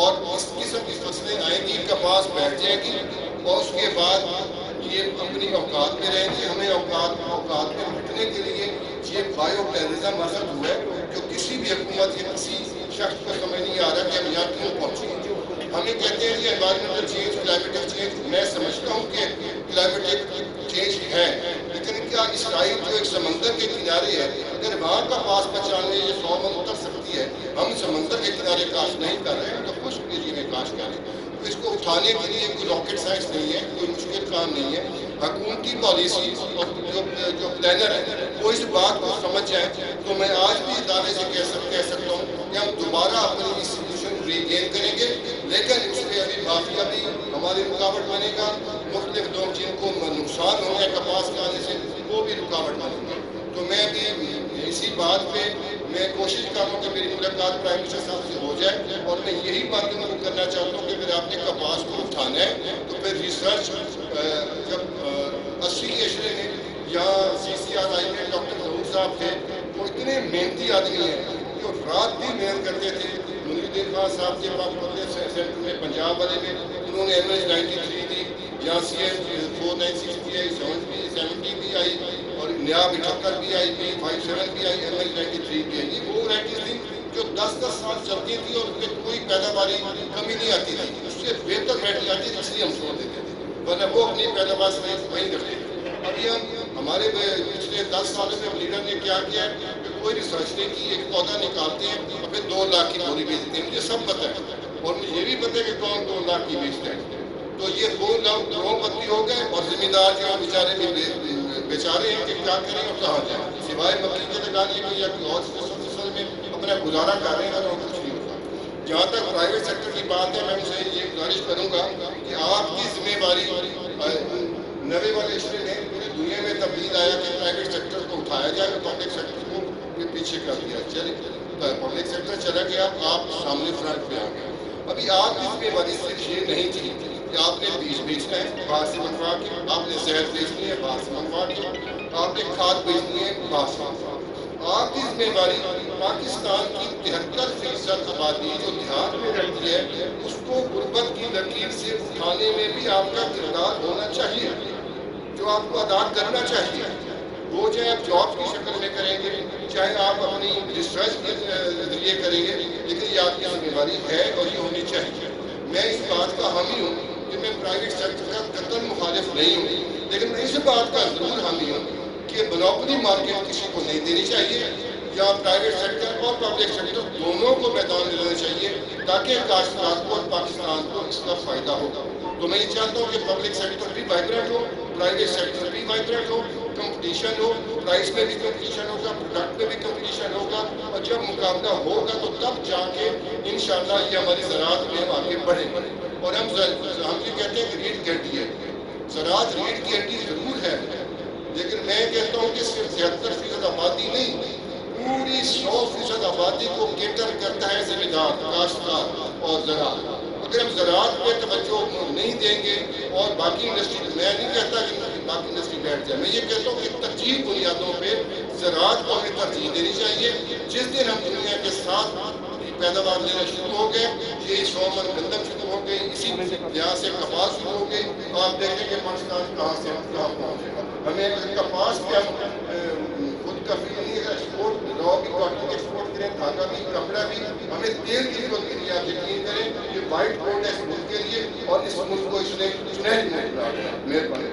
[SPEAKER 6] اور اس قسم کی فصلیں آئیں گی، کپاس بیٹھ جائے گی اور اس کے بعد یہ اپنی اوقات میں رہیں گی. ہمیں اوقات میں رکھنے کے لیے یہ بایو ٹیررزم حاصل ہوا ہے جو کسی بھی حکومت یا کسی شخص کو سمجھ نہیں آ رہا کہ ہم یہاں کیوں پہنچے. ہمیں کہتے ہیں کہ انوائرمنٹل چینج، کلائمیٹک چینج. میں سمجھتا ہوں کہ کلائمیٹک چینج ہے، لیکن کیا اسرائیل جو ایک سمندر کے کنارے ہے، اگر وہاں کا پاس پہچاننے یہ 100 من اتر سکتی ہے، ہم سمندر کے کنارے کاشت نہیں کر رہے ہیں تو خشک ایریے میں کاشت کر رہے ہیں. تو اس کو اٹھانے کے لیے کوئی راکٹ سائنس نہیں ہے، کوئی مشکل کام نہیں ہے. حکومتی پالیسی اور جو پلانر ہے وہ اس بات کو سمجھ جائیں. تو میں آج بھی ادارے سے کہہ سکتا ہوں کہ ہم دوبارہ اپنی انسٹیٹیوشن ریگین کریں گے، لیکن اس پہ ابھی مافیا بھی ہماری رکاوٹ بنے گا. مختلف لوگ جن کو نقصان ہو گیا کپاس کے آنے سے وہ بھی رکاوٹ بنے گا. تو میں بھی اسی بات پہ میں کوشش کر رہا ہوں کہ میری ملاقات پرائم منسٹر صاحب سے ہو جائے، اور میں یہی بات ان کو کرنا چاہتا ہوں کہ اگر آپ نے کپاس کو اٹھانا ہے تو پھر ریسرچ جب 80 کے عشرے میں یہاں CCRI میں ڈاکٹر ظہور صاحب تھے، وہ اتنے محنتی آدمی ہیں جو رات بھی محنت کرتے تھے. منیر الدین خان صاحب کے پاس سینٹر میں پنجاب والے میں انہوں نے MH 93 دی، یہاں CF 496 بھی آئی، 70 بھی آئی، اور نیاب 78 بھی آئی، P57 بھی آئی، MH 93 بھی آئی. وہ ورائٹیز تھی جو 10 سال چلتی تھی اور اس میں کوئی پیداواری کمی نہیں آتی تھی. اس سے بہتر ورائٹی آتی تھی، اس لیے ہم چھوڑ دیتے تھے، ورنہ وہ اپنی پیداوار سے وہیں رکھتے تھے. ابھی ہمارے پچھلے 10 سالوں میں لیڈر نے کیا کیا ہے کہ کوئی ریسرچ نہیں کی، ایک پودا نکالتے ہیں اور پھر 2 لاکھ کی بوری بیچتے ہیں. مجھے سب پتہ ہے اور مجھے یہ بھی پتہ ہے کہ کون 2 لاکھ کی بیچتا ہے. تو یہ 2 لاکھ کروڑ پتی ہو گئے اور زمیندار جو ہیں بیچارے بھی بیچارے ہیں کہ کیا کریں اور کہاں جائیں، سوائے مکئی کے لگانے کے یا کوئی اور فصل میں اپنا گزارا کر رہے ہیں اور کچھ نہیں ہوتا. جہاں تک پرائیویٹ سیکٹر کی بات ہے، میں ان سے یہ گزارش کروں گا کہ آپ کی ذمہ داری 90 والے عشرے میں پوری دنیا میں تبدیل آیا کہ پرائیویٹ سیکٹر کو اٹھایا جائے اور پبلک سیکٹر کو پیچھے کر دیا. چلے پبلک سیکٹر چلا گیا، آپ سامنے فرنٹ پہ آ گئے. ابھی آپ کی ذمہ داری صرف یہ نہیں تھی کہ آپ نے بیج بیچنا ہے باہر سے منگوا کے، آپ نے زہر بیچنی ہے باہر سے منگوا کے، آپ نے کھاد بیچنی ہے باہر سے منگوا کے. آپ کی ذمہ داری پاکستان کی 73% آبادی جو دیہات میں رہتی ہے اس کو غربت کی لکیر سے اٹھانے میں بھی آپ کا کردار ہونا چاہیے، جو آپ کو ادا کرنا چاہیے. وہ چاہے آپ جاب کی شکل میں کریں گے، چاہے آپ اپنی ریسرچ کے ذریعے کریں گے، لیکن یہ آپ کی ذمہ داری ہے اور یہ ہونی چاہیے. میں اس بات کا حامی ہوں کہ میں پرائیویٹ سیکٹر کا قطعاً مخالف نہیں ہوں، لیکن میں اس بات کا ضرور حامی ہوں کہ مونوپلی مارکیٹ کسی کو نہیں دینی چاہیے، یا پرائیویٹ سیکٹر اور پبلک سیکٹر دونوں کو میدان میں لینا چاہیے تاکہ کاشتکار کو اور پاکستان کو اس کا فائدہ ہوگا. تو میں یہ چاہتا ہوں کہ پبلک سیکٹر بھی وائبرنٹ ہو، پرائیویٹ سیکٹر بھی وائبرنٹ ہو، کمپٹیشن ہو، پرائز میں بھی کمپٹیشن ہوگا، پروڈکٹ میں بھی کمپٹیشن ہوگا، اور جب مقابلہ ہوگا تو تب جا کے انشاءاللہ یہ ہماری زراعت میں ہم آگے بڑھیں. اور ہم یہ کہتے ہیں کہ ریڑھ کی ہڈی ہے، زراعت ریڑھ کی ہڈی ضرور ہے، لیکن میں کہتا ہوں کہ صرف 73% آبادی نہیں، پوری 100% آبادی کو کیٹر کرتا ہے زمیندار، کاشتکار اور زراعت. اگر ہم زراعت پہ توجہ نہیں دیں گے اور باقی انڈسٹری، میں نہیں کہتا کہ باقی انڈسٹری بیٹھ جائے، میں یہ کہتا ہوں کہ ترجیح بنیادوں پہ زراعت کو ہمیں ترجیح دینی چاہیے. جس دن ہم دنیا کے ساتھ پیداوار لینا شروع ہو گئے، یہ 100 من گندم شروع ہو گئی، اسی لحاظ سے کپاس شروع ہو گئی، آپ دیکھیں کہ پاکستان کہاں سے کہاں پہنچے گا. ہمیں کپاس پہ ہم خود کفیل نہیں ہے، ایکسپورٹ را بھی کاٹن ایکسپورٹ کریں، دھاگا بھی، کپڑا بھی، ہمیں تیل کی ضرورت نہیں. آپ یقین کریں کہ وائٹ بورڈ ہے اس ملک کے لیے اور اس ملک کو اس نے سنہری ملک بنا دیا. مہربانی.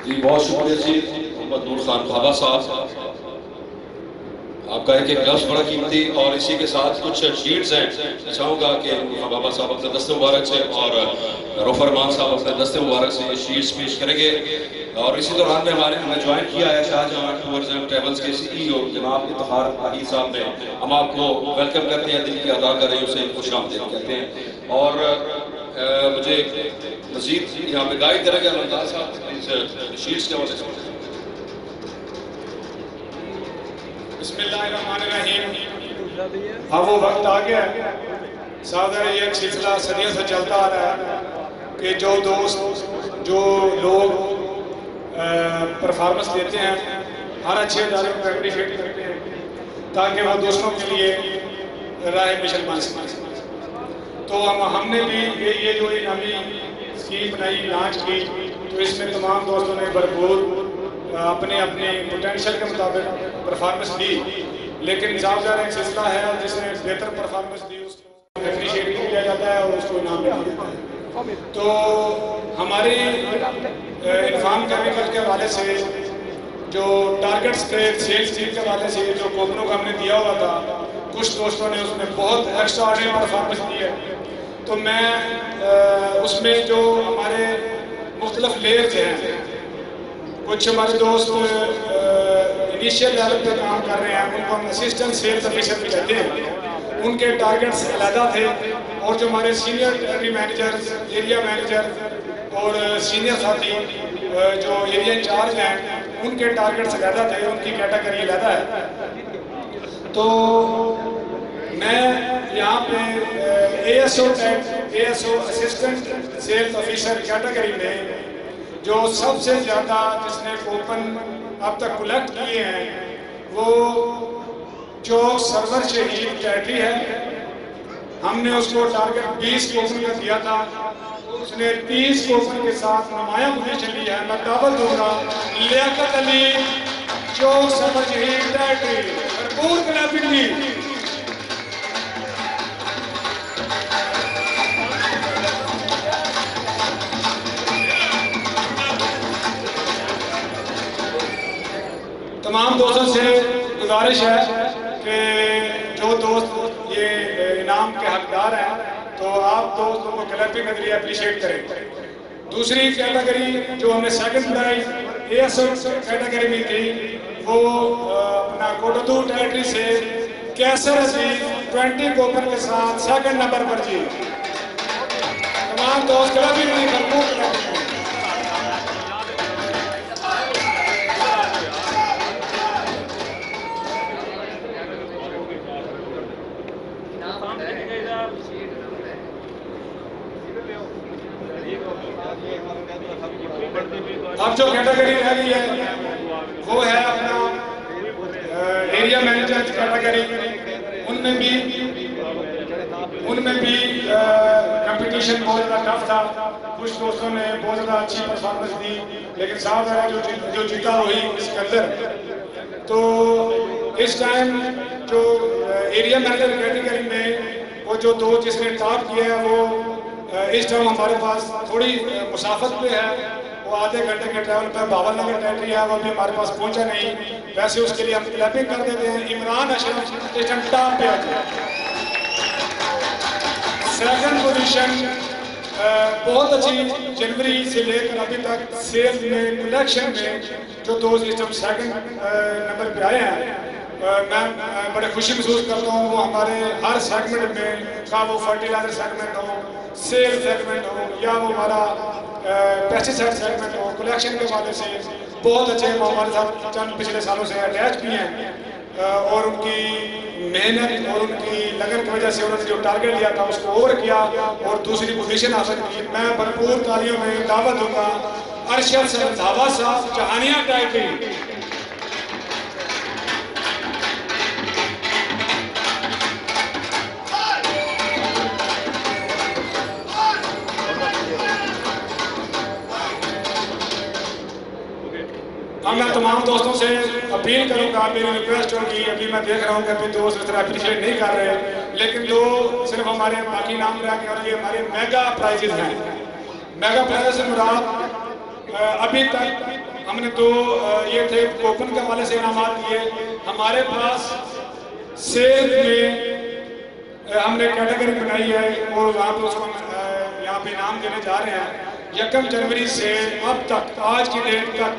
[SPEAKER 1] جی بہت شکریہ جی محمد نور خان بابا صاحب، آپ کا ایک لفظ بڑا قیمتی. اور اسی کے ساتھ کچھ شیٹس ہیں، میں چاہوں گا کہ بابا صاحب اپنے دست مبارک سے اور روفرمان صاحب اپنے دست مبارک سے یہ شیٹس پیش کریں گے. اور اسی دوران میں ہمارے جوائن کیا ہے شاہجہاں ٹورز اینڈ ٹریولز کے CEO جناب افتخار طاہر صاحب نے. ہم آپ کو ویلکم کرتے ہیں، دل کی ادا کر رہے ہیں، اسے خوش آمدید کہتے ہیں. اور مجھے مزید یہاں پہ گائیڈ کریں گے علمدار صاحب اس شیٹس کے حوالے سے.
[SPEAKER 3] بسم اللہ الرحمن الرحیم. اب وہ وقت آ گیا ہے، سادہ یہ ایک سلسلہ صدیوں سے چلتا آ رہا ہے کہ جو دوست، جو لوگ پرفارمنس دیتے ہیں، ہر اچھے ادارے کو اپریشیٹ کرتے ہیں تاکہ وہ دوستوں کے لیے راہ مشن بن سکے. تو ہم نے بھی یہ جو انعامی اسکیم بنائی لانچ کی تو اس میں تمام دوستوں نے بھرپور اپنے اپنے پوٹینشیل کے مطابق پرفارمنس دی. لیکن ظاہر ایک سلسلہ ہے جس نے بہتر پرفارمنس دی اس کو اپریشیٹ کیا جاتا ہے اور اس کو انعام دیا جاتا ہے. تو ہماری انفام کیمیکل کے حوالے سے جو ٹارگٹس کے سیلز ٹیم کے حوالے سے جو کوپنوں کا ہم نے دیا ہوا تھا کچھ دوستوں نے اس میں بہت ایکسٹرا آرڈنری پرفارمنس دی ہے. تو میں اس میں جو ہمارے مختلف لیئرز ہیں کچھ ہمارے دوست انیشیل لیول پہ کام کر رہے ہیں ان کو ہم اسسٹنٹ سیلز آفیسر بھی کہتے ہیں. ان کے ٹارگٹس علیحدہ تھے اور جو ہمارے senior territory manager area manager اور سینئر ساتھی جو ایریا انچارج ہیں ان کے ٹارگٹس علیحدہ تھے ان کی کیٹیگری علیحدہ ہے. تو میں یہاں پہ A S O assistant sales officer category میں جو سب سے زیادہ جس نے کوپن اب تک کلیکٹ کیے ہیں وہ جو سرور شہید ٹیٹری ہے. ہم نے اس کو ٹارگٹ 20 کوپن کا دیا تھا اس نے 30 کوپن کے ساتھ نمایاں پوزیشن لی ہے. میں دعوت دوں گا لیاقت علی جو سرور شہید ٹیٹری بھرپور کلیپنگ دی. تمام دوستوں سے گزارش ہے کہ جو دوست یہ انعام کے حقدار ہیں تو آپ دوستوں کو کلیپنگ کے ذریعے اپریشیٹ کریں. دوسری کیٹیگری جو ہم نے سیکنڈ پرائز اے ایس او کیٹیگری میں تھی وہ اپنا کوٹدو ٹیریٹری سے کیسر عزیز 20 کوپن کے ساتھ سیکنڈ نمبر پر جی. تمام دوست کلیپنگ میں بھرپور کلیپنگ. اب جو کیٹیگری رہ گئی ہے وہ ہے اپنا ایریا مینیجر کیٹیگری. ان میں بھی کمپٹیشن بہت زیادہ ٹف تھا. کچھ دوستوں نے بہت زیادہ اچھی پرفارمنس دی لیکن صاحب ہے جو جیتا وہی اس کے اندر. تو اس ٹائم جو ایریا مینیجر کیٹیگری میں وہ جو دو جس نے ٹاپ کیا ہے وہ اس ٹائم ہمارے پاس تھوڑی مسافت پہ ہے. وہ آدھے گھنٹے کے ٹریول پہ 52 نمبر ٹیریٹری ہے وہ بھی ہمارے پاس پہنچا نہیں. ویسے اس کے لیے ہم کلیپنگ کر دیتے ہیں. عمران اشرف اسٹیشن ٹاپ پہ آ جائے. سیکنڈ پوزیشن بہت اچھی جنوری سے لے کر ابھی تک سیلز میں کلیکشن میں جو دوست اس ٹائم سیکنڈ نمبر پہ آئے ہیں میں بڑے خوشی محسوس کرتا ہوں. وہ ہمارے ہر سیگمنٹ میں خواہ وہ فرٹیلائزر سیگمنٹ ہو سیل سیگمنٹ ہو یا وہ ہمارا پیسٹیسائڈ سیگمنٹ ہو کلیکشن کے حوالے سے بہت اچھے وہ ہمارے ساتھ چند پچھلے سالوں سے اٹیچ بھی ہیں. اور ان کی محنت اور ان کی لگن کی وجہ سے انہوں نے جو ٹارگٹ لیا تھا اس کو اوور کیا اور دوسری پوزیشن حاصل کی. میں بھرپور تالیوں میں دعوت دوں گا ارشد رندھاوا صاحب جہانیہ ٹیریٹری. اب میں تمام دوستوں سے اپیل کروں گا میری ریکویسٹ ہوگی ابھی میں دیکھ رہا ہوں کہ ابھی دوست اس طرح اپریشیٹ نہیں کر رہے لیکن دو صرف ہمارے باقی نام رہ گئے اور یہ ہمارے میگا پرائزز ہیں. میگا پرائز سے مراد ابھی تک ہم نے دو یہ تھے کوپن کے حوالے سے انعامات دیے. ہمارے پاس سیل میں ہم نے کیٹیگری بنائی ہے اور وہاں پہ اس کو یہاں پہ انعام دینے جا رہے ہیں. 1 جنوری سے اب تک آج کی ڈیٹ تک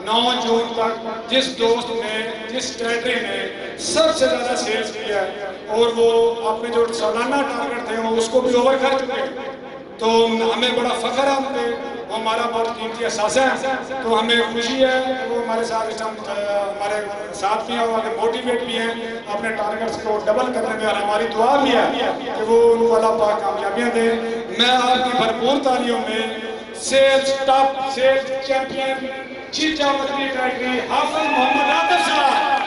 [SPEAKER 3] 9 جون تک جس دوست نے جس ٹیریٹری نے سب سے زیادہ سیلز کیا ہے اور وہ اپنے جو سالانہ ٹارگٹ تھے وہ اس کو بھی اوور کر چکے. تو ہمیں بڑا فخر ہے ہم پہ وہ ہمارا بہت قیمتی احساس ہے. تو ہمیں خوشی ہے کہ وہ ہمارے ساتھ ہمارے ساتھ بھی ہیں اور موٹیویٹ بھی ہیں اپنے ٹارگٹس کو ڈبل کرنے میں. اور ہماری دعا بھی ہے کہ وہ ان کو اللہ پاک کامیابیاں دیں. میں آپ کی بھرپور تالیوں میں سیلز ٹاپ سیلز چیمپئن چیچا مدنی ٹیریٹری حافظ محمد عاطف صاحب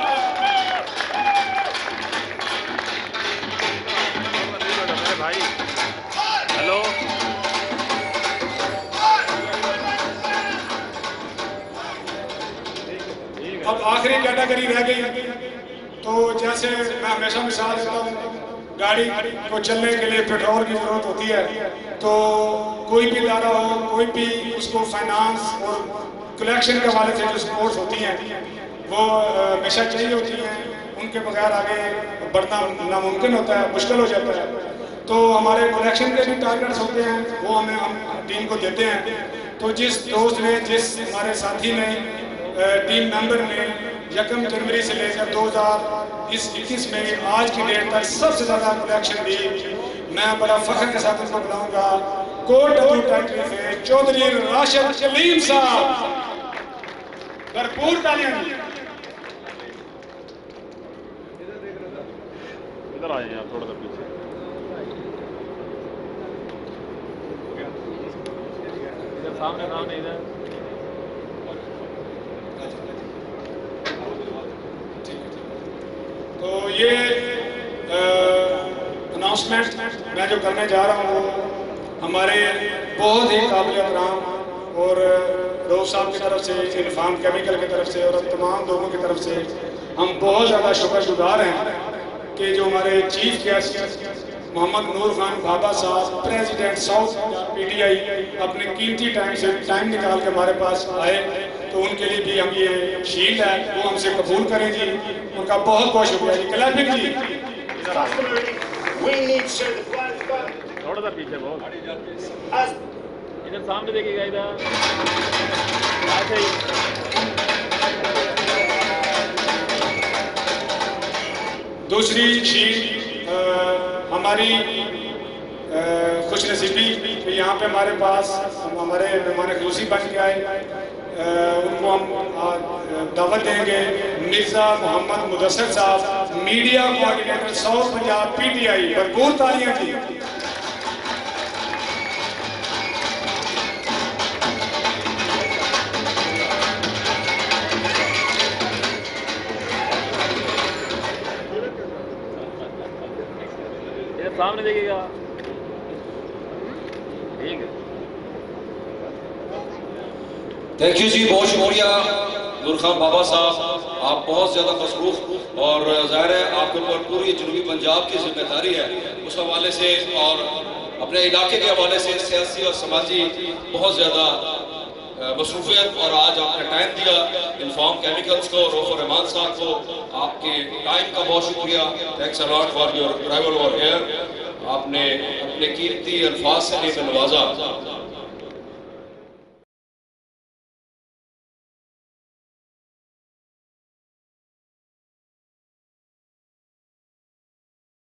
[SPEAKER 3] اب آخری کیٹیگری رہ گئی. تو جیسے میں ہمیشہ مثال دیتا ہوں، گاڑی کو چلنے کے لیے پیٹرول کی ضرورت ہوتی ہے، تو کوئی بھی ادارہ ہو، کوئی بھی اس کو فائنانس اور کلیکشن کے حوالے سے جو سپورٹس ہوتی ہیں وہ ہمیشہ چاہیے ہوتی ہیں. ان کے بغیر آگے بڑھنا ناممکن ہوتا ہے، مشکل ہو جاتا ہے. تو ہمارے کلیکشن کے بھی ٹارگیٹس ہوتے ہیں، وہ ہم ٹیم کو دیتے ہیں. تو جس دوست نے، جس ہمارے ساتھی نے، ٹیم ممبر نے 1 جنوری سے لے کر 2021 میں آج کی ڈیٹ تک سب سے زیادہ کلیکشن دی، میں بڑا فخر کے ساتھ ان کو بلاؤں گا. کوٹ ابو ٹیکٹری سے چودھری راشد کلیم صاحب، بھرپور تالیاں.
[SPEAKER 7] ادھر آ جائیں آپ تھوڑا سا پیچھے. ادھر سامنے نام نہیں ادھر.
[SPEAKER 3] تو یہ اناؤنسمنٹ میں جو کرنے جا رہا ہوں وہ ہمارے بہت ہی قابل احترام اور روف صاحب کی طرف سے، انفام کیمیکل کی طرف سے اور تمام لوگوں کی طرف سے ہم بہت زیادہ شکر گزار ہیں کہ جو ہمارے چیف گیسٹ محمد نور خان بابا صاحب، president south P T I, اپنے قیمتی ٹائم نکال کے ہمارے پاس آئے. تو ان کے لیے بھی ہم یہ شیلڈ ہے وہ ہم سے قبول کریں جی. ان کا بہت بہت شکریہ جی. کلیپنگ جی.
[SPEAKER 7] تھوڑا سا پیچھے بہت. ادھر سامنے دیکھیے گا ادھر. ایسے ہی.
[SPEAKER 3] دوسری شیلڈ ہماری خوش نصیبی کہ یہاں پہ ہمارے پاس ہمارے مہمان خصوصی بن کے آئے. ان کو ہم دعوت دیں گے. مرزا محمد مدثر صاحب، media coordinator south Punjab P T I. بھرپور تالیاں جی.
[SPEAKER 7] ادھر سامنے دیکھیے گا. ٹھیک ہے.
[SPEAKER 1] تھینک یو جی، بہت شکریہ نور خان بابا صاحب. آپ بہت زیادہ مصروف، اور ظاہر ہے آپ کے اوپر پوری جنوبی پنجاب کی ذمہ داری ہے. اس حوالے سے اور اپنے علاقے کے حوالے سے سیاسی اور سماجی بہت زیادہ مصروفیت، اور آج آپ نے ٹائم دیا. انفام کیمیکلز کو، روف الرحمان صاحب کو آپ کے ٹائم کا بہت شکریہ. Thanks a lot for your arrival over here. آپ نے اپنے قیمتی الفاظ سے ہمیں نوازا.